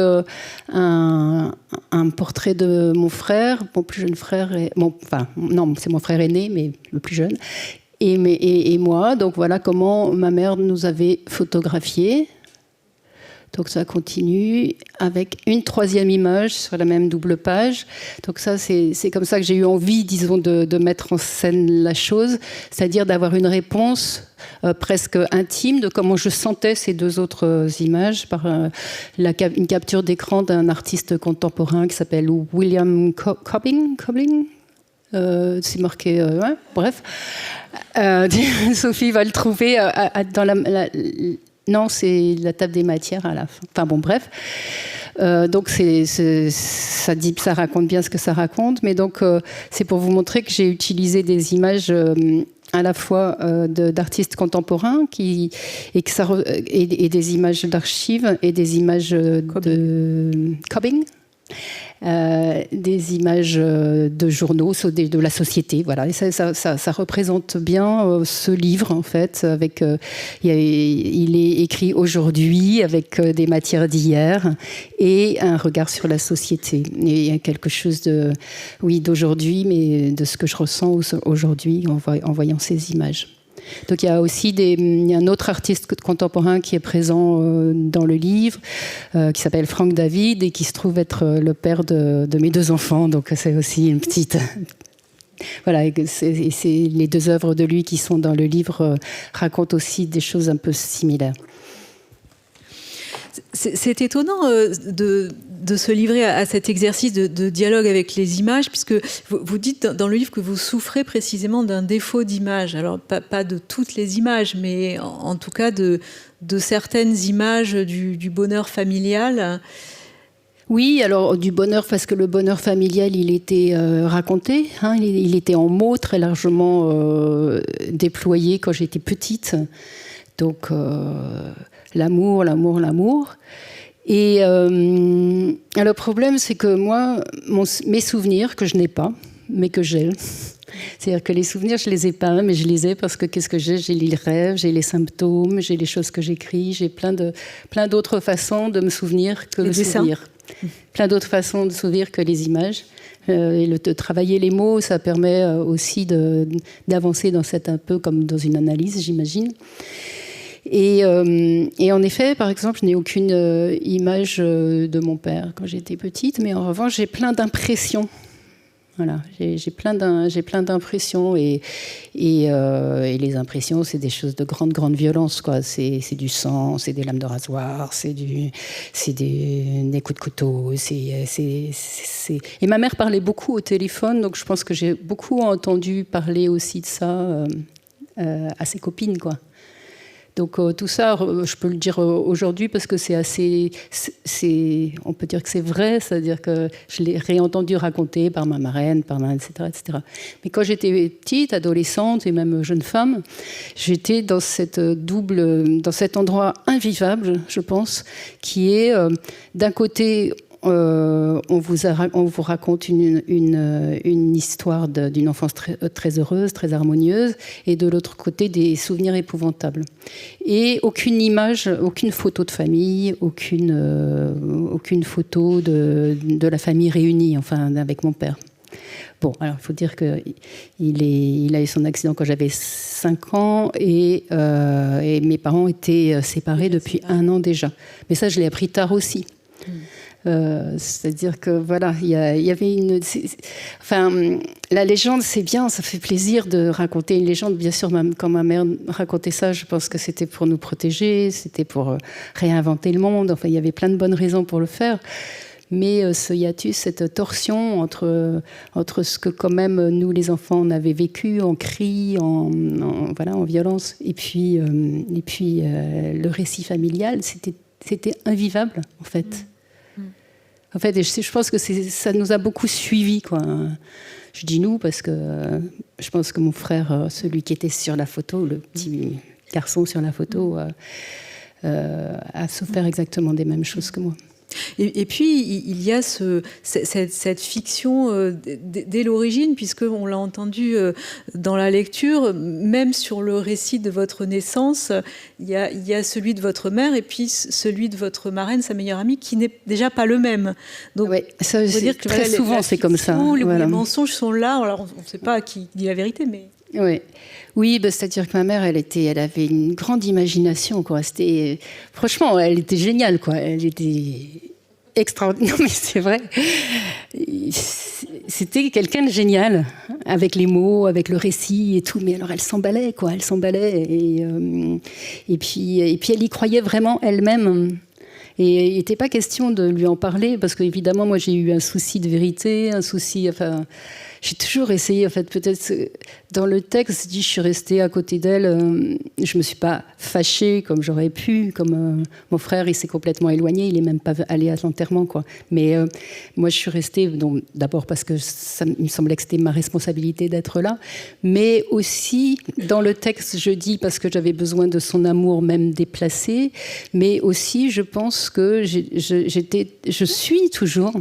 un portrait de mon frère, mon plus jeune frère, non, c'est mon frère aîné, mais le plus jeune, et moi. Donc voilà comment ma mère nous avait photographiés. Donc ça continue avec une 3e image sur la même double page. Donc ça, c'est comme ça que j'ai eu envie, disons, de mettre en scène la chose, c'est-à-dire d'avoir une réponse presque intime de comment je sentais ces 2 autres images par une capture d'écran d'un artiste contemporain qui s'appelle William Cobbing. C'est marqué, ouais, bref. Sophie va le trouver dans non, c'est la table des matières à la fin. Enfin bon, bref. Donc ça raconte bien ce que ça raconte, mais donc c'est pour vous montrer que j'ai utilisé des images à la fois d'artistes contemporains et des images d'archives et des images de Cobbing. des images de journaux, de la société. Voilà. Et ça représente bien ce livre, en fait. Il est écrit aujourd'hui avec des matières d'hier et un regard sur la société. Et il y a quelque chose d'aujourd'hui, mais de ce que je ressens aujourd'hui en voyant ces images. Donc il y a aussi un autre artiste contemporain qui est présent dans le livre, qui s'appelle Frank David et qui se trouve être le père de mes 2 enfants. Donc c'est aussi une petite... Voilà, c'est les 2 œuvres de lui qui sont dans le livre racontent aussi des choses un peu similaires. C'est étonnant de se livrer à cet exercice de dialogue avec les images, puisque vous dites dans le livre que vous souffrez précisément d'un défaut d'image. Alors, pas de toutes les images, mais en tout cas de certaines images du bonheur familial. Oui, alors du bonheur, parce que le bonheur familial, il était raconté, hein, il était en mots très largement déployé quand j'étais petite. Donc... l'amour, l'amour, l'amour. Et le problème, c'est que moi, mes souvenirs, que je n'ai pas, mais que j'ai, c'est-à-dire que les souvenirs, je ne les ai pas, mais je les ai parce que qu'est-ce que j'ai ? J'ai les rêves, j'ai les symptômes, j'ai les choses que j'écris, j'ai plein d'autres façons de me souvenir que le souvenir. Plein d'autres façons de souvenir que les images. Et de travailler les mots, ça permet aussi d'avancer dans un peu comme dans une analyse, j'imagine. Et en effet, par exemple, je n'ai aucune image de mon père quand j'étais petite, mais en revanche, j'ai plein d'impressions. Voilà, j'ai plein d'impressions et les impressions, c'est des choses de grande violence, quoi. C'est du sang, c'est des lames de rasoir, c'est des coups de couteau. Et ma mère parlait beaucoup au téléphone, donc je pense que j'ai beaucoup entendu parler aussi de ça à ses copines, quoi. Donc tout ça, je peux le dire aujourd'hui parce que c'est assez... on peut dire que c'est vrai, c'est-à-dire que je l'ai réentendu raconter par ma marraine, etc., etc. Mais quand j'étais petite, adolescente et même jeune femme, j'étais dans dans cet endroit invivable, je pense, qui est d'un côté... on vous raconte une histoire d'une enfance très heureuse, très harmonieuse, et de l'autre côté des souvenirs épouvantables. Et aucune image, aucune photo de famille, aucune photo de la famille réunie, enfin avec mon père. Bon, alors il faut dire qu'il a eu son accident quand j'avais 5 ans et mes parents étaient séparés depuis 1 an déjà. Mais ça, je l'ai appris tard aussi. C'est-à-dire que voilà, il y avait la légende, c'est bien, ça fait plaisir de raconter une légende. Bien sûr, quand ma mère racontait ça, je pense que c'était pour nous protéger, c'était pour réinventer le monde. Enfin, il y avait plein de bonnes raisons pour le faire. Mais ce hiatus, cette torsion entre ce que quand même nous les enfants on avait vécu en cris, en violence, et puis le récit familial, c'était invivable en fait. En fait, je pense que ça nous a beaucoup suivis, quoi. Je dis nous parce que je pense que mon frère, celui qui était sur la photo, le petit garçon sur la photo, a souffert exactement des mêmes choses que moi. Et puis, il y a cette fiction dès l'origine, puisqu'on l'a entendu dans la lecture, même sur le récit de votre naissance, il y a celui de votre mère et puis celui de votre marraine, sa meilleure amie, qui n'est déjà pas le même. Donc, ouais, ça, dire que très souvent, c'est comme ça. Les mensonges sont là, alors on ne sait pas qui dit la vérité, mais... Oui, c'est-à-dire que ma mère, elle avait une grande imagination, quoi. Franchement, elle était géniale, quoi. Elle était extraordinaire. Non, mais c'est vrai. C'était quelqu'un de génial, avec les mots, avec le récit et tout. Mais alors, elle s'emballait, quoi. Elle s'emballait. Et puis, elle y croyait vraiment elle-même. Et il n'était pas question de lui en parler, parce qu'évidemment, moi, j'ai eu un souci de vérité, j'ai toujours essayé, en fait, peut-être dans le texte, je suis restée à côté d'elle, je me suis pas fâchée comme j'aurais pu, comme mon frère, il s'est complètement éloigné, il est même pas allé à l'enterrement, quoi. Mais moi, je suis restée, donc, d'abord parce que il me semblait que c'était ma responsabilité d'être là, mais aussi dans le texte, je dis parce que j'avais besoin de son amour, même déplacé, mais aussi, je pense que je suis toujours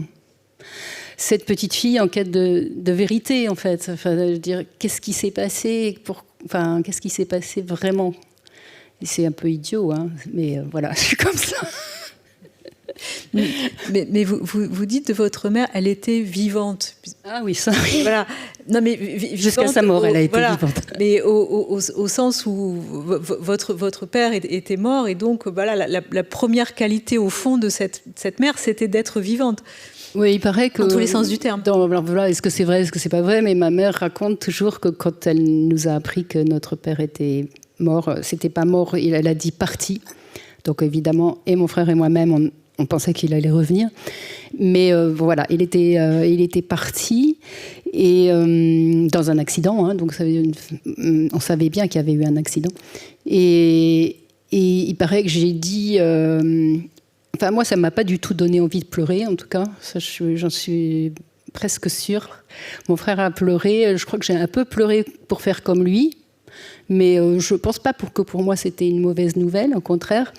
cette petite fille en quête de vérité, en fait. Enfin, je veux dire, qu'est-ce qui s'est passé qu'est-ce qui s'est passé vraiment? Et c'est un peu idiot, hein, mais voilà, je suis comme ça. Mais vous dites de votre mère, elle était vivante. Ah oui, ça. Oui. Voilà. Non, mais jusqu'à sa mort, elle a été vivante. Mais au sens où votre père était mort, et donc voilà, la première qualité au fond de cette mère, c'était d'être vivante. Oui, il paraît que... Dans tous les sens du terme. Voilà, est-ce que c'est vrai, est-ce que c'est pas vrai? Mais ma mère raconte toujours que quand elle nous a appris que notre père était mort, c'était pas mort, elle a dit parti. Donc évidemment, et mon frère et moi-même, on pensait qu'il allait revenir. Mais voilà, il était parti et, dans un accident. Hein, donc on savait bien qu'il y avait eu un accident. Et il paraît que j'ai dit... Enfin, moi, ça ne m'a pas du tout donné envie de pleurer, en tout cas. Ça, j'en suis presque sûre. Mon frère a pleuré. Je crois que j'ai un peu pleuré pour faire comme lui. Mais je ne pense pas que pour moi, c'était une mauvaise nouvelle, au contraire.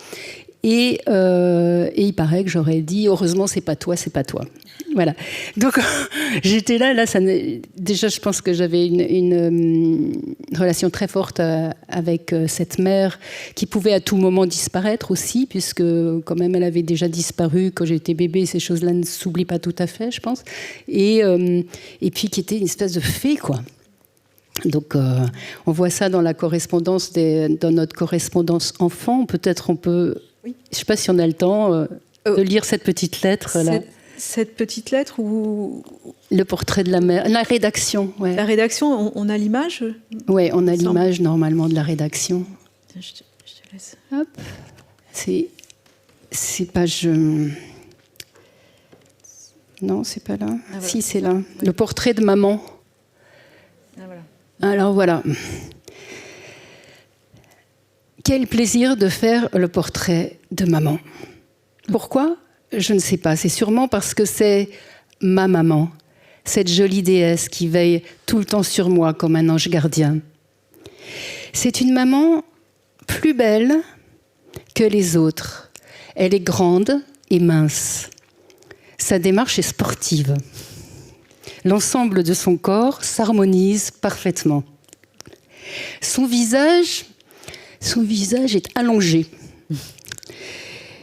Et il paraît que j'aurais dit « Heureusement, c'est pas toi, c'est pas toi ». Voilà. Donc, j'étais là déjà, je pense que j'avais une relation très forte avec cette mère qui pouvait à tout moment disparaître aussi, puisque quand même, elle avait déjà disparu quand j'étais bébé. Ces choses-là ne s'oublient pas tout à fait, je pense. Et puis, qui était une espèce de fée, quoi. Donc, on voit ça dans la correspondance, dans notre correspondance enfant. Peut-être on peut... Oui. Je ne sais pas si on a le temps de lire cette petite lettre-là. Cette petite lettre où... Le portrait de la mère, la rédaction. Ouais. La rédaction, on a l'image? Oui, on a l'image normalement de la rédaction. Je te laisse. Hop. C'est page... Non, c'est pas là. Ah, voilà. Si, c'est là. Oui. Le portrait de maman. Ah, voilà. Alors voilà. Quel plaisir de faire le portrait de maman. Pourquoi ? Je ne sais pas. C'est sûrement parce que c'est ma maman, cette jolie déesse qui veille tout le temps sur moi comme un ange gardien. C'est une maman plus belle que les autres. Elle est grande et mince. Sa démarche est sportive. L'ensemble de son corps s'harmonise parfaitement. Son visage est allongé.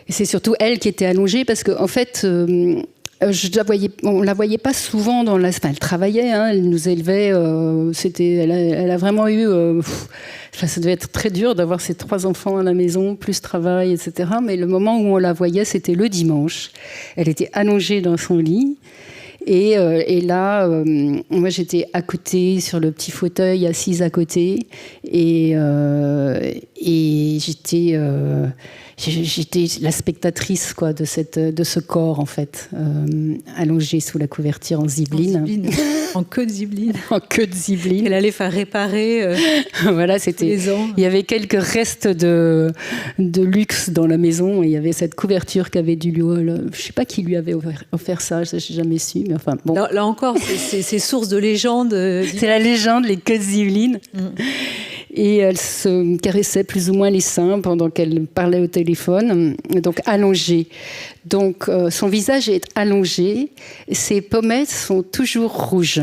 Et c'est surtout elle qui était allongée parce qu'en fait, on la voyait pas souvent dans la... Enfin, elle travaillait, hein, elle nous élevait. Elle a vraiment eu... ça devait être très dur d'avoir ses 3 enfants à la maison, plus travail, etc. Mais le moment où on la voyait, c'était le dimanche. Elle était allongée dans son lit. Et là, moi, j'étais à côté, sur le petit fauteuil, assise à côté. Et j'étais la spectatrice, quoi, de ce corps, en fait, allongé sous la couverture en zibeline. En queue de zibeline. En queue de zibeline. Elle allait faire réparer voilà, c'était... les ans. Il y avait quelques restes de luxe dans la maison. Et il y avait cette couverture qu'avait dû lui... Je ne sais pas qui lui avait offert ça, je n'ai jamais su. Mais enfin, bon. Là encore, c'est source de légende. C'est la légende, les queues de zibeline. Et elle se caressait plus ou moins les seins pendant qu'elle parlait au téléphone, donc allongée. Donc son visage est allongé, ses pommettes sont toujours rouges.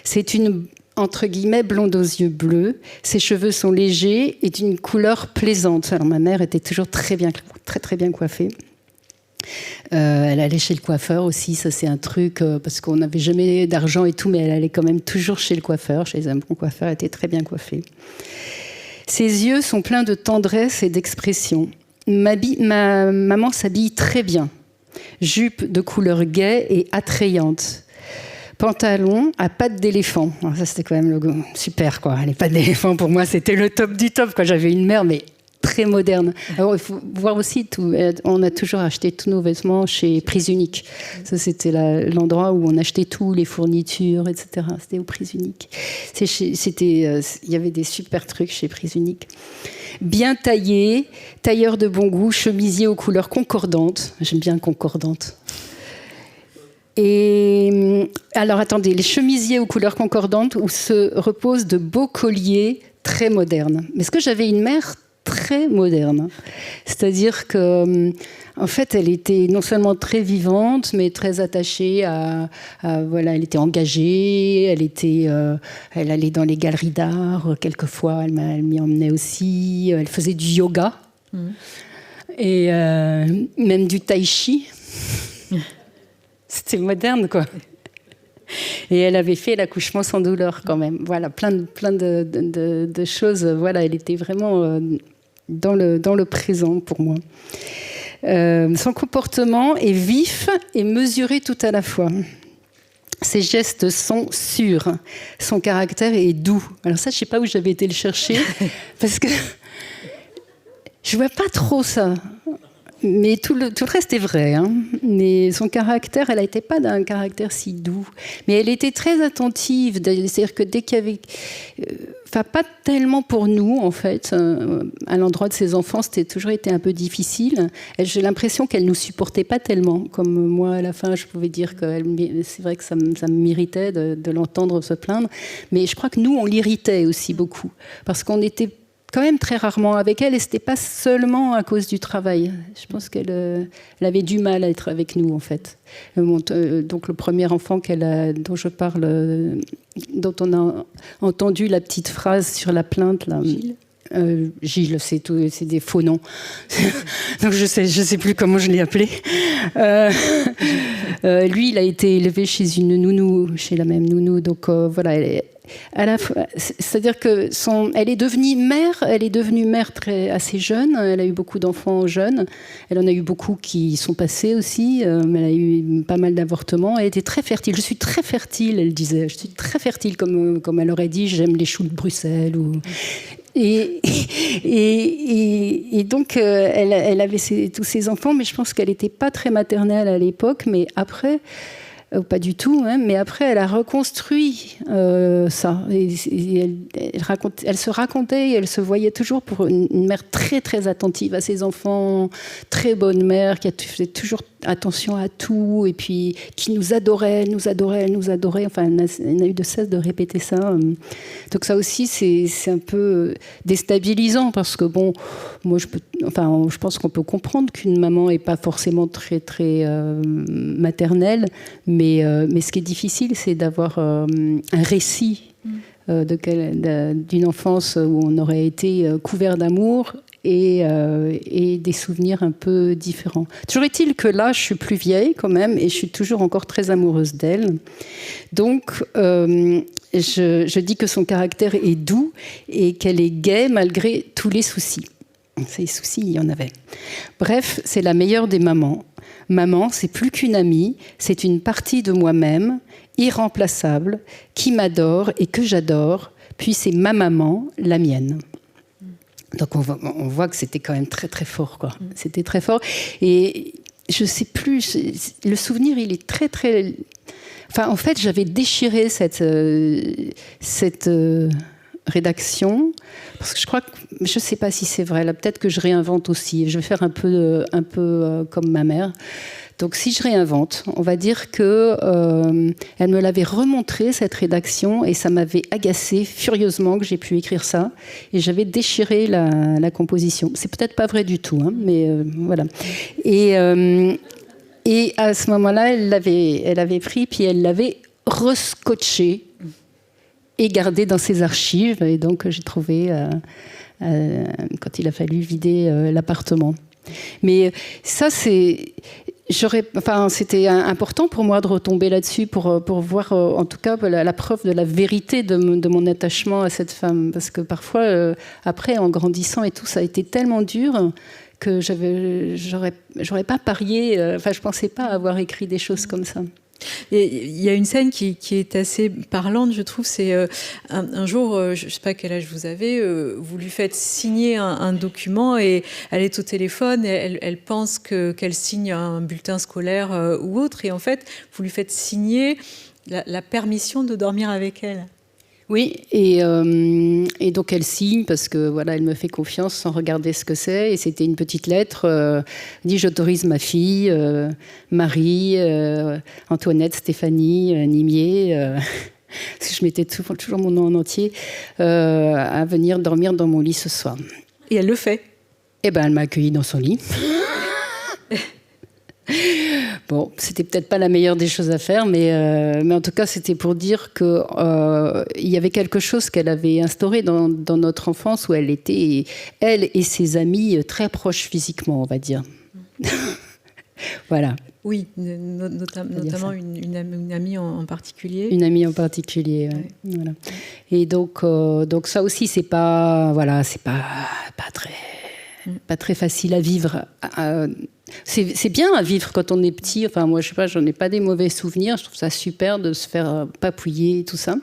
C'est une, entre guillemets, blonde aux yeux bleus. Ses cheveux sont légers et d'une couleur plaisante. Alors ma mère était toujours très bien coiffée. Elle allait chez le coiffeur aussi, ça c'est un truc, parce qu'on n'avait jamais d'argent et tout, mais elle allait quand même toujours chez le coiffeur, chez un bon coiffeur, elle était très bien coiffée. Ses yeux sont pleins de tendresse et d'expression. Ma maman s'habille très bien, jupe de couleur gaie et attrayante, pantalon à pattes d'éléphant. Alors ça c'était quand même super, quoi. Les pattes d'éléphant pour moi c'était le top du top, quoi. J'avais une mère mais très moderne. Alors, il faut voir aussi, on a toujours acheté tous nos vêtements chez Prise Unique. Ça, c'était l'endroit où on achetait tout, les fournitures, etc. C'était au Prise Unique. Il y avait des super trucs chez Prise Unique. Bien taillé, tailleur de bon goût, chemisier aux couleurs concordantes. J'aime bien concordantes. Et alors, attendez, les chemisiers aux couleurs concordantes où se reposent de beaux colliers très modernes. Mais est-ce que j'avais une mère très moderne. C'est-à-dire que, en fait, elle était non seulement très vivante, mais très attachée voilà, elle était engagée, elle allait dans les galeries d'art, quelquefois, elle m'y emmenait aussi, elle faisait du yoga, et même du tai chi. C'était moderne, quoi. Et elle avait fait l'accouchement sans douleur, quand même. Voilà, plein de choses. Voilà, elle était vraiment dans le présent pour moi. Son comportement est vif et mesuré tout à la fois. Ses gestes sont sûrs. Son caractère est doux. Alors ça, je ne sais pas où j'avais été le chercher, parce que je ne vois pas trop ça. Mais tout le reste est vrai. Hein. Mais son caractère, elle n'était pas d'un caractère si doux. Mais elle était très attentive. C'est-à-dire que dès qu'il y avait... Enfin, pas tellement pour nous, en fait. À l'endroit de ses enfants, c'était toujours été un peu difficile. J'ai l'impression qu'elle ne nous supportait pas tellement. Comme moi, à la fin, je pouvais dire que c'est vrai que ça m'irritait de l'entendre se plaindre. Mais je crois que nous, on l'irritait aussi beaucoup. Parce qu'on était quand même très rarement avec elle, et c'était pas seulement à cause du travail. Je pense qu'elle avait du mal à être avec nous, en fait. Donc le premier enfant dont je parle, dont on a entendu la petite phrase sur la plainte, là. Gilles. Gilles, c'est des faux noms. Donc je sais plus comment je l'ai appelé. Lui, il a été élevé chez une nounou, chez la même nounou. Donc voilà. C'est-à-dire que elle est devenue mère assez jeune. Elle a eu beaucoup d'enfants jeunes. Elle en a eu beaucoup qui sont passés aussi. Mais elle a eu pas mal d'avortements. Elle était très fertile. Je suis très fertile, elle disait. Je suis très fertile, comme elle aurait dit. J'aime les choux de Bruxelles. Et donc, elle avait tous ses enfants, mais je pense qu'elle n'était pas très maternelle à l'époque. Mais après... pas du tout, hein, mais après elle a reconstruit ça. Elle se racontait et elle se voyait toujours pour une mère très très attentive à ses enfants, très bonne mère qui a fait toujours attention à tout et puis qui nous adorait. Enfin, elle n'a eu de cesse de répéter ça. Donc ça aussi c'est un peu déstabilisant parce que bon, moi je pense qu'on peut comprendre qu'une maman n'est pas forcément très très maternelle. Mais ce qui est difficile, c'est d'avoir un récit d'une enfance où on aurait été couvert d'amour et des souvenirs un peu différents. Toujours est-il que là, je suis plus vieille quand même et je suis toujours encore très amoureuse d'elle. Donc, je dis que son caractère est doux et qu'elle est gaie malgré tous les soucis. Ces soucis, il y en avait. Bref, c'est la meilleure des mamans. Maman, c'est plus qu'une amie, c'est une partie de moi-même, irremplaçable, qui m'adore et que j'adore, puis c'est ma maman, la mienne. Donc on voit que c'était quand même très très fort, quoi. C'était très fort. Et je sais plus, le souvenir, il est très très... Enfin, en fait, j'avais déchiré cette rédaction, parce que je ne sais pas si c'est vrai, là peut-être que je réinvente aussi, je vais faire un peu comme ma mère. Donc si je réinvente, on va dire que elle me l'avait remontré cette rédaction et ça m'avait agacé furieusement que j'ai pu écrire ça et j'avais déchiré la composition. C'est peut-être pas vrai du tout, hein, mais voilà. Et à ce moment-là, elle avait pris puis elle l'avait rescotché et gardé dans ses archives. Et donc, j'ai trouvé, quand il a fallu vider l'appartement. Mais ça, c'était important pour moi de retomber là-dessus pour voir, en tout cas, la preuve de la vérité de mon attachement à cette femme. Parce que parfois, après, en grandissant et tout, ça a été tellement dur que j'aurais pas parié, je pensais pas avoir écrit des choses comme ça. Et il y a une scène qui est assez parlante, je trouve. C'est un jour, je ne sais pas quel âge vous avez, vous lui faites signer un document et elle est au téléphone et elle pense qu'elle signe un bulletin scolaire ou autre. Et en fait, vous lui faites signer la permission de dormir avec elle. Oui, et donc elle signe parce que voilà, elle me fait confiance sans regarder ce que c'est. Et c'était une petite lettre. Dit j'autorise ma fille, Marie, Antoinette, Stéphanie, Nimier, parce que je mettais toujours mon nom en entier, à venir dormir dans mon lit ce soir. Et elle le fait. Eh ben, elle m'a accueillie dans son lit. Bon, c'était peut-être pas la meilleure des choses à faire, mais en tout cas, c'était pour dire que il y avait quelque chose qu'elle avait instauré dans notre enfance où elle était, elle et ses amis, très proches physiquement, on va dire. Voilà. Oui, notamment une amie en particulier. Une amie en particulier, ouais. Voilà. Et donc ça aussi, c'est pas très facile à vivre. C'est bien à vivre quand on est petit. Enfin, moi, je sais pas, j'en ai pas des mauvais souvenirs. Je trouve ça super de se faire papouiller et tout ça.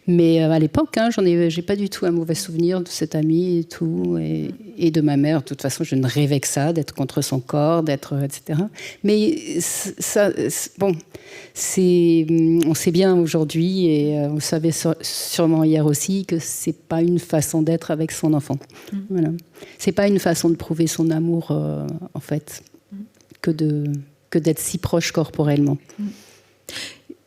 Mais à l'époque, j'ai pas du tout un mauvais souvenir de cette amie et tout, et de ma mère. De toute façon, je ne rêvais que ça, d'être contre son corps, etc. Mais bon, on sait bien aujourd'hui, et on savait sûrement hier aussi, que c'est pas une façon d'être avec son enfant. Voilà. C'est pas une façon de prouver son amour, en fait, que d'être si proche corporellement.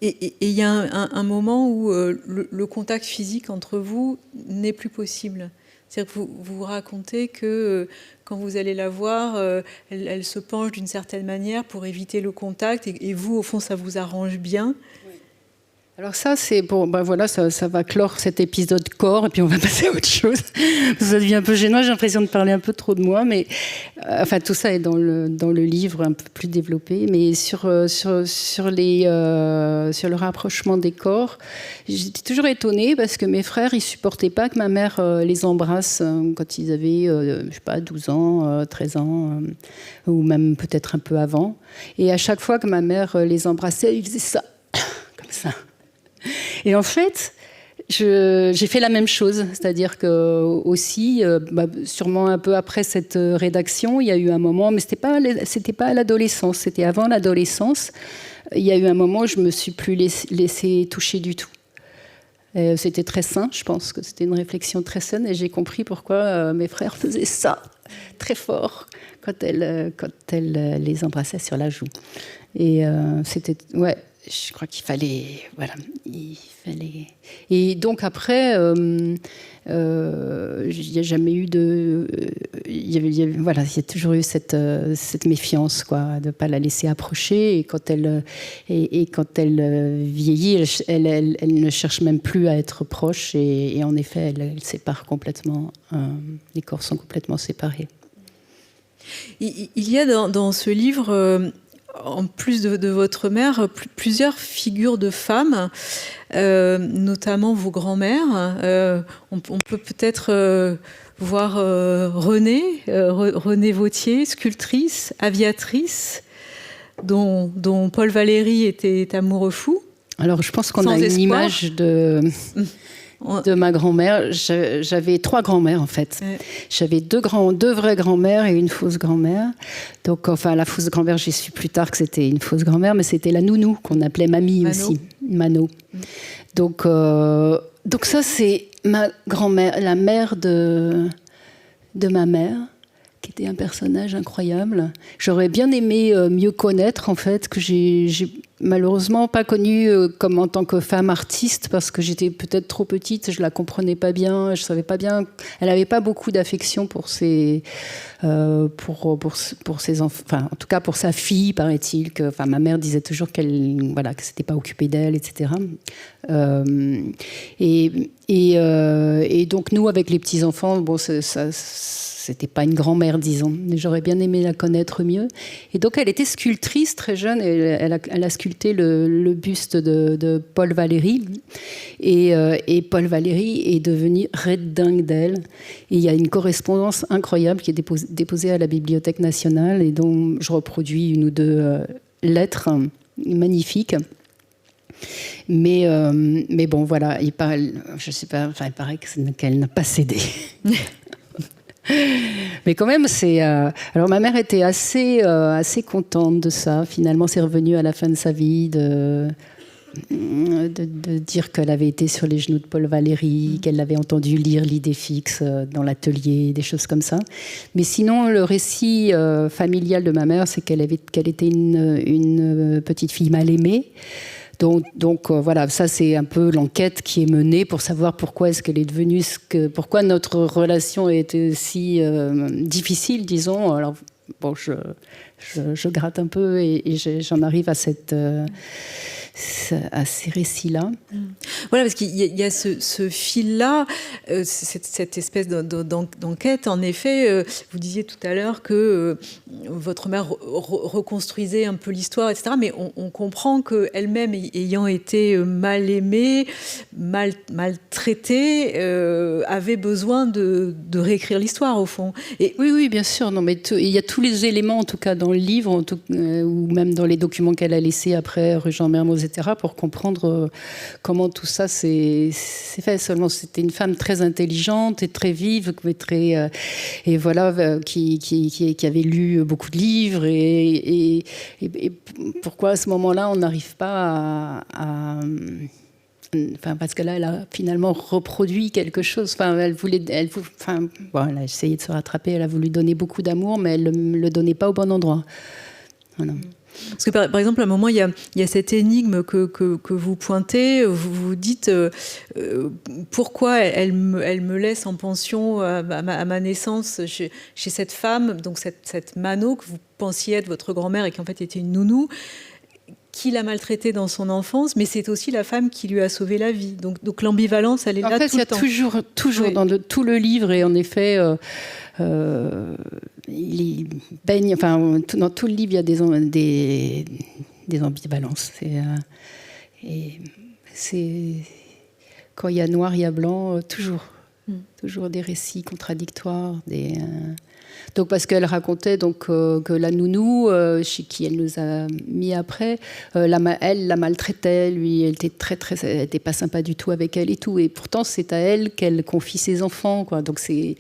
Et il y a un moment où le contact physique entre vous n'est plus possible. C'est-à-dire que vous racontez que quand vous allez la voir, elle se penche d'une certaine manière pour éviter le contact, et vous, au fond, ça vous arrange bien. Alors ça, c'est bon, voilà, ça va clore cet épisode corps, et puis on va passer à autre chose. Ça devient un peu gênant, j'ai l'impression de parler un peu trop de moi, mais enfin tout ça est dans le livre un peu plus développé. Mais sur le rapprochement des corps, j'étais toujours étonnée parce que mes frères, ils supportaient pas que ma mère les embrasse quand ils avaient, je sais pas, 12 ans, 13 ans, ou même peut-être un peu avant. Et à chaque fois que ma mère les embrassait, ils faisaient ça, comme ça. Et en fait, j'ai fait la même chose, c'est-à-dire que aussi, sûrement un peu après cette rédaction, il y a eu un moment, mais c'était pas à l'adolescence, c'était avant l'adolescence. Il y a eu un moment où je me suis plus laissée toucher du tout. C'était très sain, je pense que c'était une réflexion très saine, et j'ai compris pourquoi mes frères faisaient ça très fort quand elle les embrassait sur la joue. Et c'était, ouais. Je crois qu'il fallait, voilà, Et donc après, il n'y a jamais eu voilà, il y a toujours eu cette méfiance, quoi, de ne pas la laisser approcher. Et quand elle vieillit, elle ne cherche même plus à être proche. Et en effet, elle sépare complètement. Les corps sont complètement séparés. Il y a dans ce livre, en plus de votre mère, plusieurs figures de femmes, notamment vos grands-mères. On peut peut-être voir Renée Vauthier, sculptrice, aviatrice, dont Paul Valéry était amoureux fou. Alors, je pense qu'on a une image de ma grand-mère. J'avais 3 grand-mères, en fait. Ouais. J'avais 2 vraies grand-mères et une fausse grand-mère. Donc, enfin, la fausse grand-mère, j'ai su plus tard que c'était une fausse grand-mère, mais c'était la nounou qu'on appelait mamie Mano. Aussi. Mano. Donc ça, c'est ma grand-mère, la mère de ma mère, qui était un personnage incroyable. J'aurais bien aimé mieux connaître, en fait, que j'ai malheureusement pas connue comme en tant que femme artiste, parce que j'étais peut-être trop petite, je la comprenais pas bien, je savais pas bien. Elle avait pas beaucoup d'affection pour ses enfants, enfin, en tout cas pour sa fille, paraît-il. Enfin, ma mère disait toujours que c'était pas occupé d'elle, etc. Et donc nous, avec les petits enfants, bon, c'était pas une grand-mère, disons. J'aurais bien aimé la connaître mieux. Et donc, elle était sculptrice très jeune. Elle a sculpté le buste de Paul Valéry. Et Paul Valéry est devenu red dingue d'elle. Et il y a une correspondance incroyable qui est déposée à la Bibliothèque nationale et dont je reproduis 1 ou 2 lettres magnifiques. Mais bon, voilà. Il paraît qu'elle n'a pas cédé. Mais quand même, alors ma mère était assez contente de ça. Finalement, c'est revenu à la fin de sa vie de dire qu'elle avait été sur les genoux de Paul Valéry, qu'elle l'avait entendu lire l'idée fixe dans l'atelier, des choses comme ça. Mais sinon, le récit familial de ma mère, c'est qu'elle était une petite fille mal aimée. Donc voilà, ça c'est un peu l'enquête qui est menée pour savoir pourquoi est-ce qu'elle est devenue pourquoi notre relation est si difficile, disons. Alors bon, je gratte un peu et j'en arrive à ces récits-là. Voilà, parce qu'il y a ce fil-là, cette espèce d'enquête. En effet, vous disiez tout à l'heure que votre mère reconstruisait un peu l'histoire, etc. Mais on comprend qu'elle-même, ayant été mal aimée, maltraitée, avait besoin de réécrire l'histoire, au fond. Et oui, bien sûr. Non, mais il y a tous les éléments, en tout cas dans le livre, ou même dans les documents qu'elle a laissés après, rue Jean Mermoz, etc., pour comprendre comment tout ça s'est fait. Seulement, c'était une femme très intelligente et très vive, et voilà, qui avait lu beaucoup de livres. Et pourquoi à ce moment-là, on n'arrive pas à enfin, parce que là, elle a finalement reproduit quelque chose. Enfin, elle a essayé de se rattraper. Elle a voulu donner beaucoup d'amour, mais elle ne le donnait pas au bon endroit. Voilà. Parce que par exemple, à un moment, il y a cette énigme que vous pointez. Vous vous dites pourquoi elle me laisse en pension à ma naissance chez cette femme, donc cette Mano que vous pensiez être votre grand-mère et qui en fait était une nounou, qui l'a maltraitée dans son enfance, mais c'est aussi la femme qui lui a sauvé la vie. Donc l'ambivalence, elle est là tout le temps. En fait, il y a toujours dans tout le livre, et en effet, il baigne, enfin, dans tout le livre, il y a des ambivalences. C'est quand il y a noir, il y a blanc, toujours des récits contradictoires, Donc, parce qu'elle racontait donc, que la nounou, chez qui elle nous a mis après, elle la maltraitait, lui, elle était pas sympa du tout avec elle et tout. Et pourtant, c'est à elle qu'elle confie ses enfants, quoi. Donc, c'est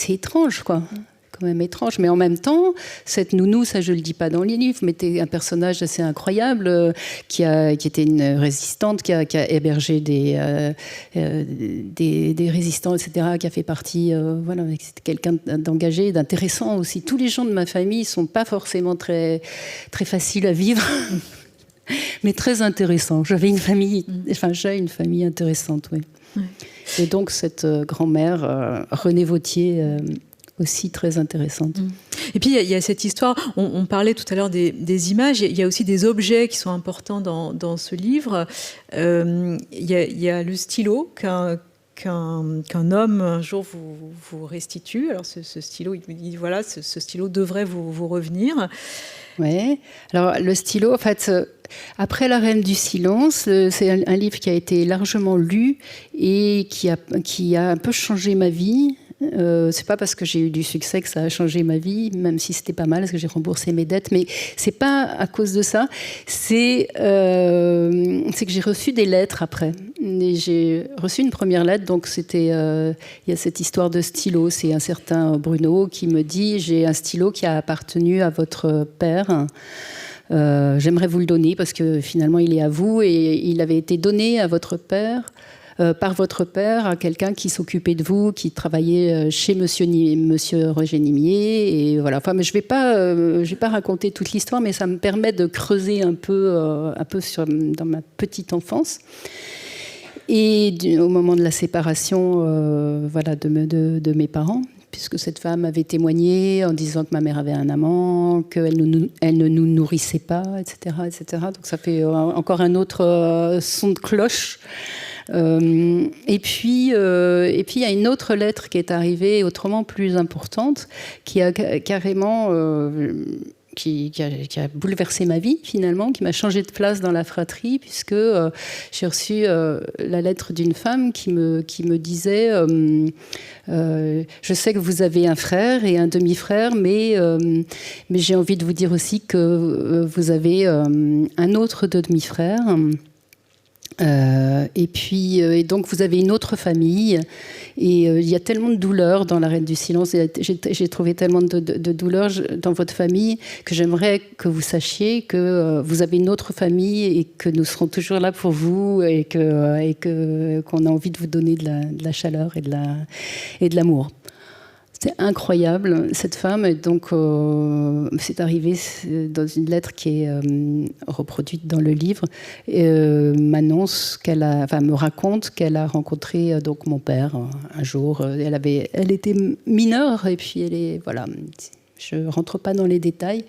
étrange, quoi. Quand même étrange. Mais en même temps, cette nounou, ça je le dis pas dans les livres, mais était un personnage assez incroyable, qui était une résistante, qui a hébergé des résistants, etc., qui a fait partie, voilà, c'était quelqu'un d'engagé, d'intéressant aussi. Tous les gens de ma famille sont pas forcément très, très faciles à vivre, mais très intéressants. J'ai une famille intéressante, oui. Et donc cette grand-mère, Renée Vautier, aussi très intéressante. Et puis il y a cette histoire, on parlait tout à l'heure des images, il y a aussi des objets qui sont importants dans ce livre. Il y a le stylo qu'un homme un jour vous restitue. Alors ce stylo, il me dit voilà, ce stylo devrait vous revenir. Oui, alors le stylo, en fait, après La Reine du Silence, c'est un livre qui a été largement lu et qui a un peu changé ma vie. C'est pas parce que j'ai eu du succès que ça a changé ma vie, même si c'était pas mal, parce que j'ai remboursé mes dettes, mais c'est pas à cause de ça. C'est que j'ai reçu des lettres après. Et j'ai reçu une première lettre, donc c'était il y a cette histoire de stylo. C'est un certain Bruno qui me dit: j'ai un stylo qui a appartenu à votre père. J'aimerais vous le donner parce que finalement il est à vous, et il avait été donné à votre père. Par votre père à quelqu'un qui s'occupait de vous, qui travaillait chez Monsieur Roger Nimier. Et voilà. Enfin, mais je vais pas raconter toute l'histoire, mais ça me permet de creuser un peu dans ma petite enfance. Et au moment de la séparation, voilà, de mes parents, puisque cette femme avait témoigné en disant que ma mère avait un amant, qu'elle ne nous nourrissait pas, etc., etc. Donc ça fait encore un autre son de cloche. Et puis il y a une autre lettre qui est arrivée, autrement plus importante, qui a carrément qui a bouleversé ma vie finalement, qui m'a changé de place dans la fratrie, puisque j'ai reçu la lettre d'une femme qui me disait je sais que vous avez un frère et un demi-frère, mais j'ai envie de vous dire aussi que vous avez un autre demi-frère. Et donc vous avez une autre famille, et il y a tellement de douleur dans La Reine du Silence, et j'ai trouvé tellement de douleur dans votre famille, que j'aimerais que vous sachiez que vous avez une autre famille et que nous serons toujours là pour vous, et qu'on a envie de vous donner de la chaleur et de l'amour. C'était incroyable, cette femme. Et donc, c'est arrivé dans une lettre qui est reproduite dans le livre. M'annonce me raconte qu'elle a rencontré donc mon père un jour. Elle était mineure et puis voilà. Je ne rentre pas dans les détails.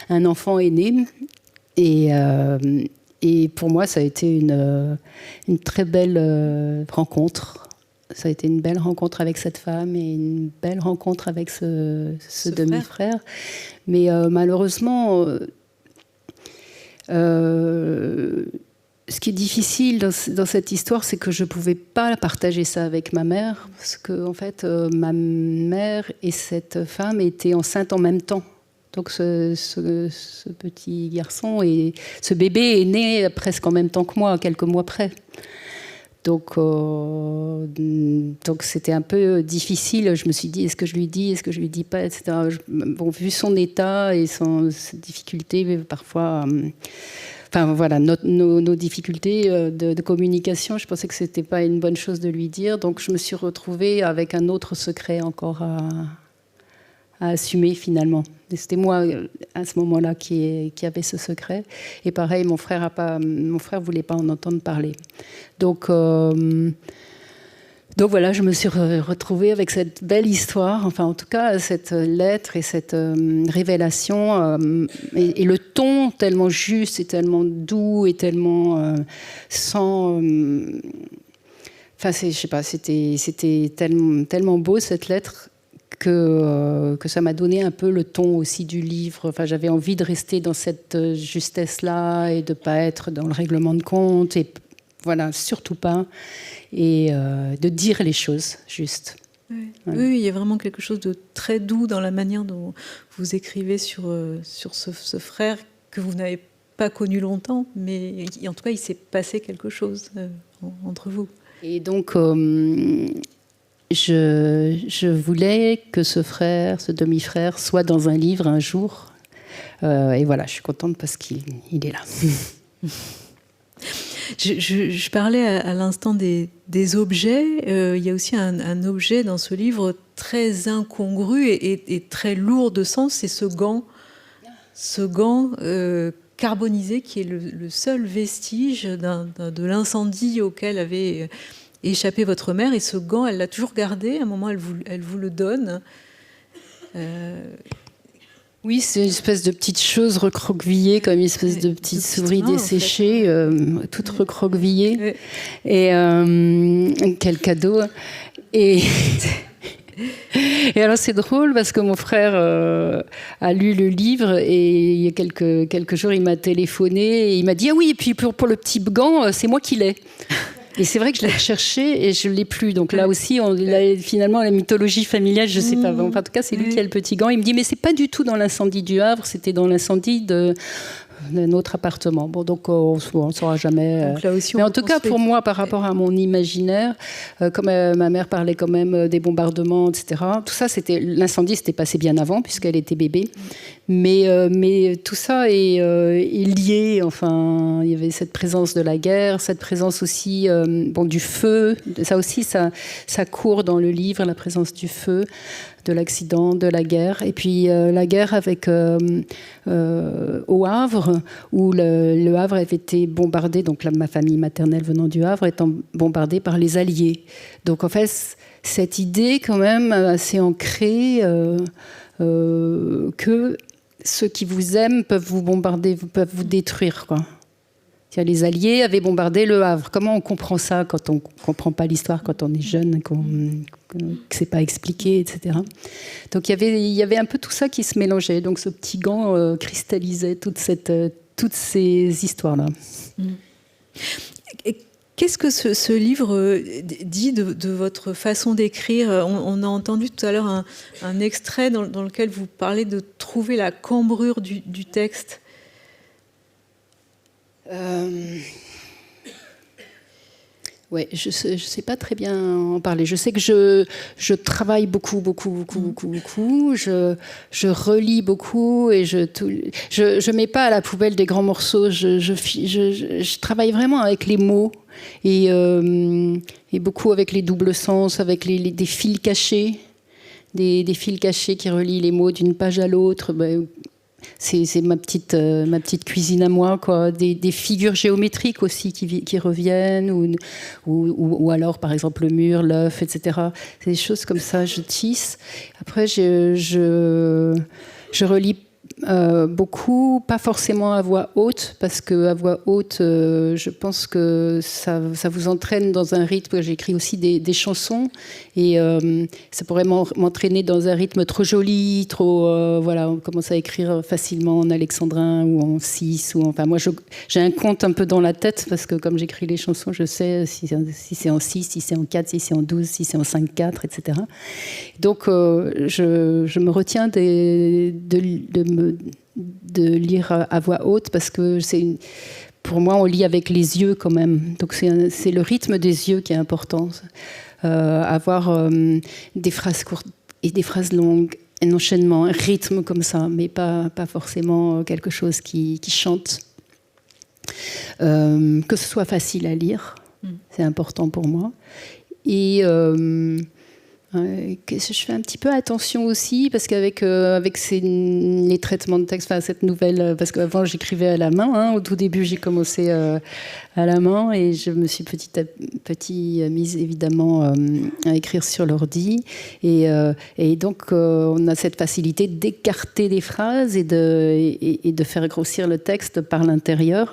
Un enfant est né et pour moi, ça a été une très belle rencontre. Ça a été une belle rencontre avec cette femme et une belle rencontre avec ce demi-frère. Mais malheureusement, ce qui est difficile dans cette histoire, c'est que je ne pouvais pas partager ça avec ma mère, parce que en fait, ma mère et cette femme étaient enceintes en même temps. Donc ce petit garçon et ce bébé est né presque en même temps que moi, quelques mois près. Donc c'était un peu difficile. Je me suis dit, est-ce que je lui dis, est-ce que je lui dis pas, etc. Bon, vu son état et ses difficultés, parfois, enfin voilà, nos difficultés de communication, je pensais que c'était pas une bonne chose de lui dire. Donc je me suis retrouvée avec un autre secret encore à assumer finalement. Et c'était moi à ce moment-là qui avait ce secret. Et pareil, mon frère voulait pas en entendre parler. Donc voilà, je me suis retrouvée avec cette belle histoire, enfin en tout cas cette lettre et cette révélation et le ton tellement juste et tellement doux et tellement sans... Enfin, je sais pas, c'était tellement beau cette lettre que ça m'a donné un peu le ton aussi du livre. Enfin, j'avais envie de rester dans cette justesse-là et de ne pas être dans le règlement de compte, et voilà, surtout pas, et de dire les choses juste. Oui. Voilà. Oui, il y a vraiment quelque chose de très doux dans la manière dont vous écrivez sur ce frère que vous n'avez pas connu longtemps, mais en tout cas, il s'est passé quelque chose entre vous. Et donc... Je voulais que ce demi-frère, soit dans un livre un jour. Et voilà, je suis contente parce qu'il est là. Je parlais à l'instant des objets. Il y a aussi un objet dans ce livre très incongru et très lourd de sens, c'est ce gant carbonisé qui est le seul vestige de l'incendie auquel avait... échappé votre mère, et ce gant, elle l'a toujours gardé. À un moment, elle vous le donne. Oui, c'est une espèce de petite chose recroquevillée, comme une espèce de petite souris desséchée, en fait. Toute recroquevillée. Oui. Et quel cadeau. Et alors c'est drôle parce que mon frère a lu le livre et il y a quelques jours, il m'a téléphoné et il m'a dit « Ah oui, et puis pour le petit gant, c'est moi qui l'ai ». Et c'est vrai que je l'ai recherché et je ne l'ai plus. Donc là aussi, finalement, la mythologie familiale, je ne sais pas. Enfin, en tout cas, c'est lui qui a le petit gant. Il me dit, mais ce n'est pas du tout dans l'incendie du Havre, c'était dans l'incendie d'un autre appartement. Bon, donc on ne saura jamais. Donc, là aussi, mais en tout cas, pour moi, par rapport à mon imaginaire, comme ma mère parlait quand même des bombardements, etc., tout ça, l'incendie s'était passé bien avant, puisqu'elle était bébé. Mais tout ça est lié. Enfin, il y avait cette présence de la guerre, cette présence aussi du feu. Ça aussi, ça court dans le livre, la présence du feu, de l'accident, de la guerre. Et puis la guerre avec au Havre, où le Havre avait été bombardé, donc ma famille maternelle venant du Havre étant bombardée par les Alliés. Donc en fait, cette idée quand même assez ancrée que ceux qui vous aiment peuvent vous bombarder, peuvent vous détruire, quoi. Les Alliés avaient bombardé le Havre. Comment on comprend ça quand on ne comprend pas l'histoire, quand on est jeune, que c'est pas expliqué, etc. Donc il y avait un peu tout ça qui se mélangeait. Donc ce petit gant cristallisait toutes ces histoires-là. Qu'est-ce que ce livre dit de votre façon d'écrire ? On a entendu tout à l'heure un extrait dans lequel vous parlez de trouver la cambrure du texte. Ouais, je sais pas très bien en parler. Je sais que je travaille beaucoup. Je relis beaucoup et je mets pas à la poubelle des grands morceaux. Je travaille vraiment avec les mots et beaucoup avec les doubles sens, avec des fils cachés. des fils cachés qui relient les mots d'une page à l'autre. Ben, c'est ma petite cuisine à moi, quoi. Des figures géométriques aussi qui reviennent, ou alors, par exemple, le mur, l'œuf, etc. C'est des choses comme ça, je tisse. Après, je relis beaucoup, pas forcément à voix haute, parce qu'à voix haute, je pense que ça vous entraîne dans un rythme. J'écris aussi des chansons, et ça pourrait m'entraîner dans un rythme trop joli, trop... voilà, on commence à écrire facilement en alexandrin ou en 6. Enfin, moi, j'ai un compte un peu dans la tête, parce que comme j'écris les chansons, je sais si c'est en 6, si c'est en 4, si c'est en 12, si c'est en 5/4, etc. Donc, je me retiens de lire à voix haute, parce que pour moi, on lit avec les yeux quand même. Donc c'est le rythme des yeux qui est important. Avoir des phrases courtes et des phrases longues, un enchaînement, un rythme comme ça, mais pas forcément quelque chose qui chante. Que ce soit facile à lire, c'est important pour moi. Et... je fais un petit peu attention aussi, parce qu'avec les traitements de texte, cette nouvelle, parce qu'avant j'écrivais à la main, au tout début j'ai commencé à la main, et je me suis petit à petit mise évidemment à écrire sur l'ordi, et donc on a cette facilité d'écarter des phrases et de faire grossir le texte par l'intérieur.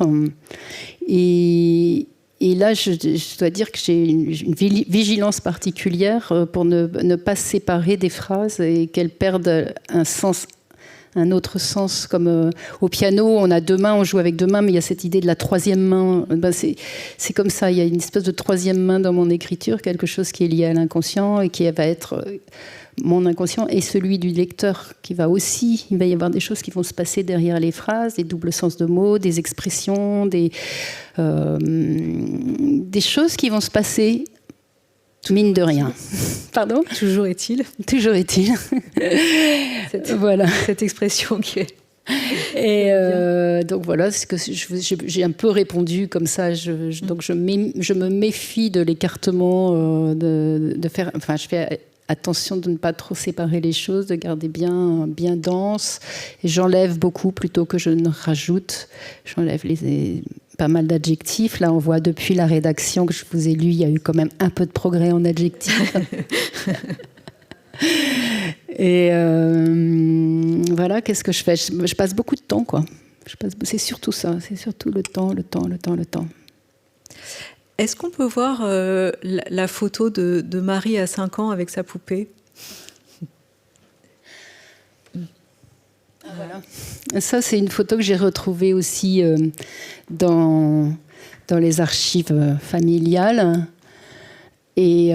Et là, je dois dire que j'ai une vigilance particulière pour ne pas séparer des phrases et qu'elles perdent un autre sens. Comme au piano, on a deux mains, on joue avec deux mains, mais il y a cette idée de la troisième main. Ben c'est comme ça, il y a une espèce de troisième main dans mon écriture, quelque chose qui est lié à l'inconscient et qui va être... mon inconscient et celui du lecteur, il va y avoir des choses qui vont se passer derrière les phrases, des doubles sens de mots, des expressions, des choses qui vont se passer, mine de rien. Pardon ? Toujours est-il. Toujours est-il. Voilà. Cette expression qui est... Et donc voilà, c'est que j'ai un peu répondu comme ça. Donc je me méfie de l'écartement, de faire... Enfin, je fais... attention de ne pas trop séparer les choses, de garder bien dense. Et j'enlève beaucoup plutôt que je ne rajoute. J'enlève pas mal d'adjectifs. Là, on voit depuis la rédaction que je vous ai lu, il y a eu quand même un peu de progrès en adjectifs. Et voilà, qu'est-ce que je fais ? Je passe beaucoup de temps, quoi. C'est surtout ça. C'est surtout le temps. Est-ce qu'on peut voir la photo de Marie à 5 ans avec sa poupée ? Voilà. Ça, c'est une photo que j'ai retrouvée aussi dans les archives familiales. Et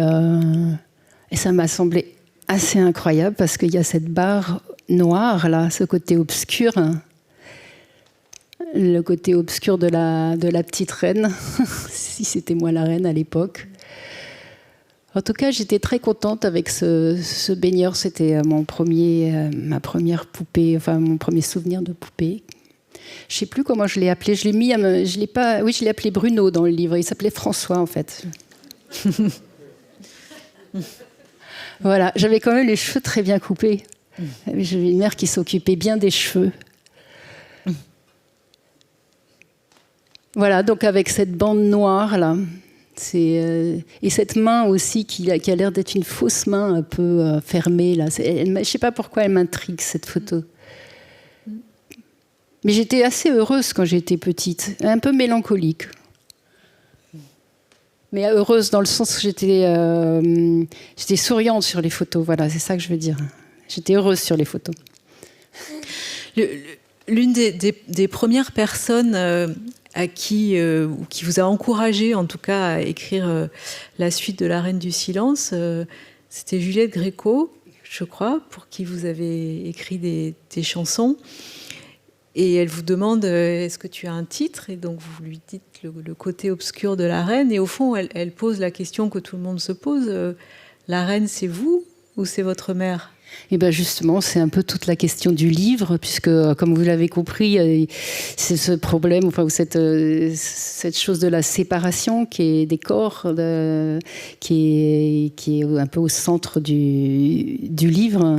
ça m'a semblé assez incroyable, parce qu'il y a cette barre noire, là, ce côté obscur. Le côté obscur de la petite reine, si c'était moi la reine à l'époque. En tout cas, j'étais très contente avec ce baigneur. C'était ma première poupée, enfin mon premier souvenir de poupée. Je ne sais plus comment je l'ai appelé. Je l'ai appelé Bruno dans le livre. Il s'appelait François, en fait. Voilà, j'avais quand même les cheveux très bien coupés. J'avais une mère qui s'occupait bien des cheveux. Voilà, donc avec cette bande noire là, et cette main aussi qui a l'air d'être une fausse main un peu fermée là. Je ne sais pas pourquoi elle m'intrigue, cette photo. Mais j'étais assez heureuse quand j'étais petite, un peu mélancolique. Mais heureuse dans le sens que j'étais souriante sur les photos. Voilà, c'est ça que je veux dire. J'étais heureuse sur les photos. L'une des premières personnes à qui vous a encouragé, en tout cas, à écrire la suite de La Reine du Silence, c'était Juliette Gréco, je crois, pour qui vous avez écrit des chansons. Et elle vous demande, est-ce que tu as un titre ? Et donc vous lui dites le côté obscur de la reine. Et au fond, elle pose la question que tout le monde se pose. La reine, c'est vous ou c'est votre mère ? Et bien justement, c'est un peu toute la question du livre, puisque, comme vous l'avez compris, c'est ce problème, enfin, cette chose de la séparation qui est des corps, qui est un peu au centre du livre.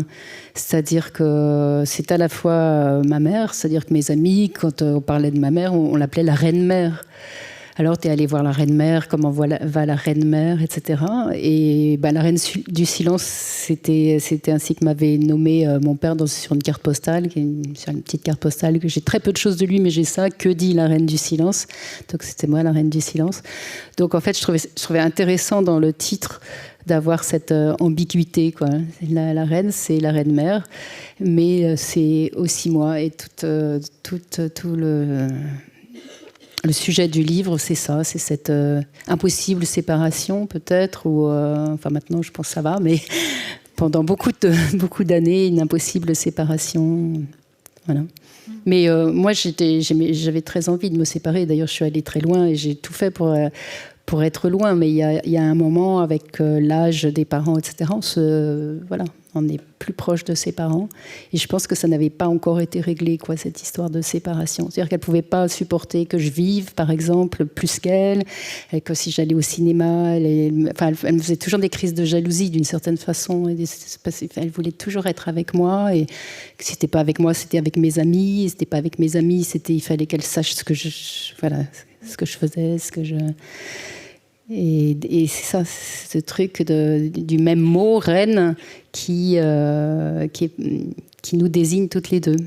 C'est-à-dire que c'est à la fois ma mère, c'est-à-dire que mes amis, quand on parlait de ma mère, on l'appelait la reine-mère. Alors, tu es allé voir la reine-mère, comment va la reine-mère, etc. Et la reine du silence, c'était ainsi que m'avait nommé mon père sur une carte postale, sur une petite carte postale, que j'ai très peu de choses de lui, mais j'ai ça, que dit la reine du silence. Donc, c'était moi, la reine du silence. Donc, en fait, je trouvais intéressant dans le titre d'avoir cette ambiguïté, quoi. La reine, c'est la reine-mère, mais c'est aussi moi, et tout le sujet du livre, c'est ça, c'est cette impossible séparation, peut-être, ou enfin maintenant, je pense que ça va, mais pendant beaucoup d'années, une impossible séparation, voilà. Mais moi, j'avais très envie de me séparer. D'ailleurs, je suis allée très loin et j'ai tout fait pour être loin. Mais il y a un moment, avec l'âge des parents, etc., on est plus proche de ses parents. Et je pense que ça n'avait pas encore été réglé, quoi, cette histoire de séparation. C'est-à-dire qu'elle ne pouvait pas supporter que je vive, par exemple, plus qu'elle, et que si j'allais au cinéma, elle me faisait toujours des crises de jalousie, d'une certaine façon. Elle voulait toujours être avec moi. Et si c'était pas avec moi, c'était avec mes amis. Et si c'était pas avec mes amis, il fallait qu'elle sache ce que je faisais, Et c'est ça, ce truc du même mot, reine, qui nous désigne toutes les deux.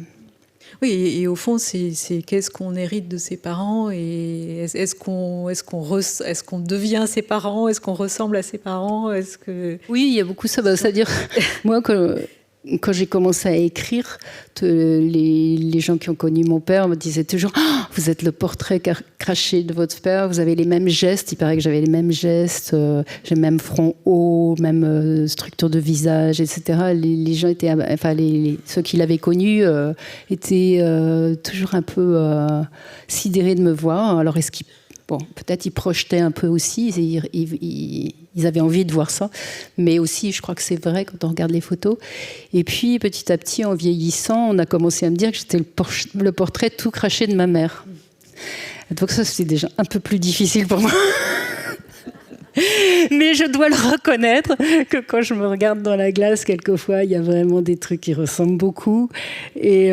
Oui, et au fond, c'est qu'est-ce qu'on hérite de ses parents, et est-ce qu'on devient ses parents, est-ce qu'on ressemble à ses parents, Oui, il y a beaucoup ça. C'est-à-dire, moi, quand j'ai commencé à écrire, les gens qui ont connu mon père me disaient toujours « Vous êtes le portrait craché de votre père, vous avez les mêmes gestes. » Il paraît que j'avais les mêmes gestes, j'ai le même front haut, même structure de visage, etc. Les gens étaient... Enfin, ceux qui l'avaient connu étaient toujours un peu sidérés de me voir. Alors, peut-être ils projetaient un peu aussi, ils avaient envie de voir ça, mais aussi je crois que c'est vrai quand on regarde les photos. Et puis petit à petit, en vieillissant, on a commencé à me dire que j'étais le portrait tout craché de ma mère. Donc ça, c'était déjà un peu plus difficile pour moi. Mais je dois le reconnaître que quand je me regarde dans la glace, quelquefois, il y a vraiment des trucs qui ressemblent beaucoup. Et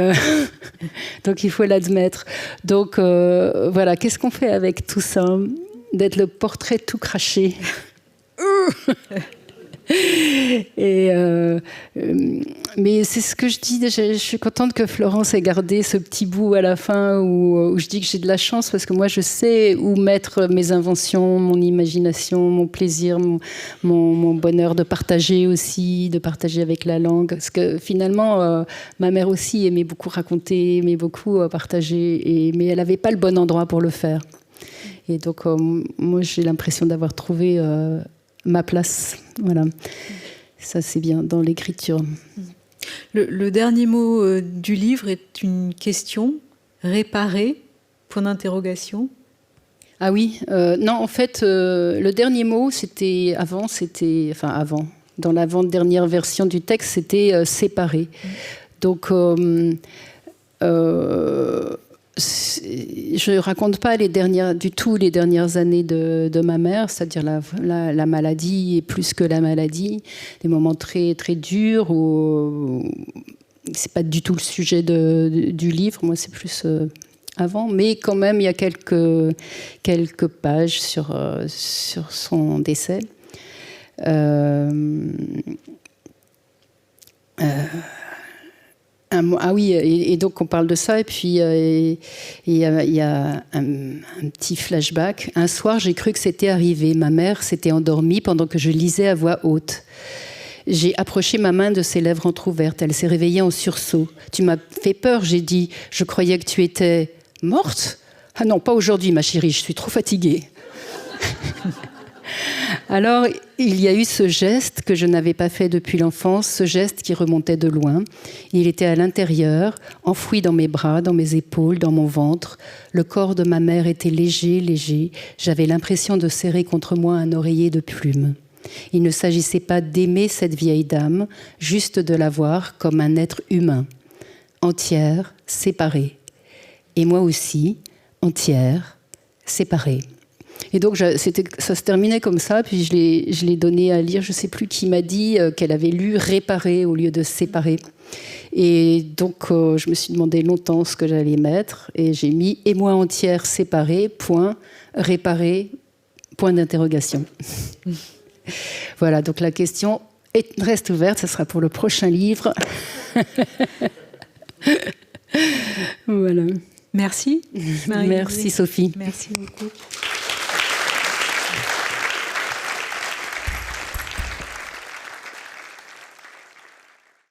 donc, il faut l'admettre. Donc, voilà, qu'est-ce qu'on fait avec tout ça? D'être le portrait tout craché. Mais c'est ce que je dis. Je suis contente que Florence ait gardé ce petit bout à la fin où je dis que j'ai de la chance, parce que moi je sais où mettre mes inventions, mon imagination, mon plaisir, mon bonheur de partager aussi, de partager avec la langue. Parce que finalement, ma mère aussi aimait beaucoup raconter, aimait beaucoup partager, mais elle n'avait pas le bon endroit pour le faire. Et donc moi j'ai l'impression d'avoir trouvé ma place. Voilà. Ça, c'est bien dans l'écriture. Le dernier mot du livre est une question. Réparer, point d'interrogation. Ah oui, non, en fait, le dernier mot, avant, dans l'avant-dernière version du texte, c'était séparer. Donc, je ne raconte pas du tout les dernières années de ma mère, c'est-à-dire la maladie et plus que la maladie, des moments très, très durs où ce n'est pas du tout le sujet du livre, moi c'est plus avant, mais quand même il y a quelques pages sur son décès. Ah oui, et donc on parle de ça, et puis il y a un petit flashback. Un soir, j'ai cru que c'était arrivé. Ma mère s'était endormie pendant que je lisais à voix haute. J'ai approché ma main de ses lèvres entr'ouvertes. Elle s'est réveillée en sursaut. « Tu m'as fait peur », j'ai dit. « Je croyais que tu étais morte ?»« Ah non, pas aujourd'hui, ma chérie, je suis trop fatiguée. » Alors, il y a eu ce geste que je n'avais pas fait depuis l'enfance, ce geste qui remontait de loin. Il était à l'intérieur, enfoui dans mes bras, dans mes épaules, dans mon ventre. Le corps de ma mère était léger, léger. J'avais l'impression de serrer contre moi un oreiller de plumes. Il ne s'agissait pas d'aimer cette vieille dame, juste de la voir comme un être humain, entière, séparée. Et moi aussi, entière, séparée. Et donc, ça se terminait comme ça, puis je l'ai donné à lire. Je ne sais plus qui m'a dit qu'elle avait lu « réparer » au lieu de « séparer ». Et donc, je me suis demandé longtemps ce que j'allais mettre. Et j'ai mis « et moi entière, séparée, point, réparer, point d'interrogation ». Voilà, donc la question reste ouverte. Ce sera pour le prochain livre. Voilà. Merci. Merci, Sophie. Merci beaucoup.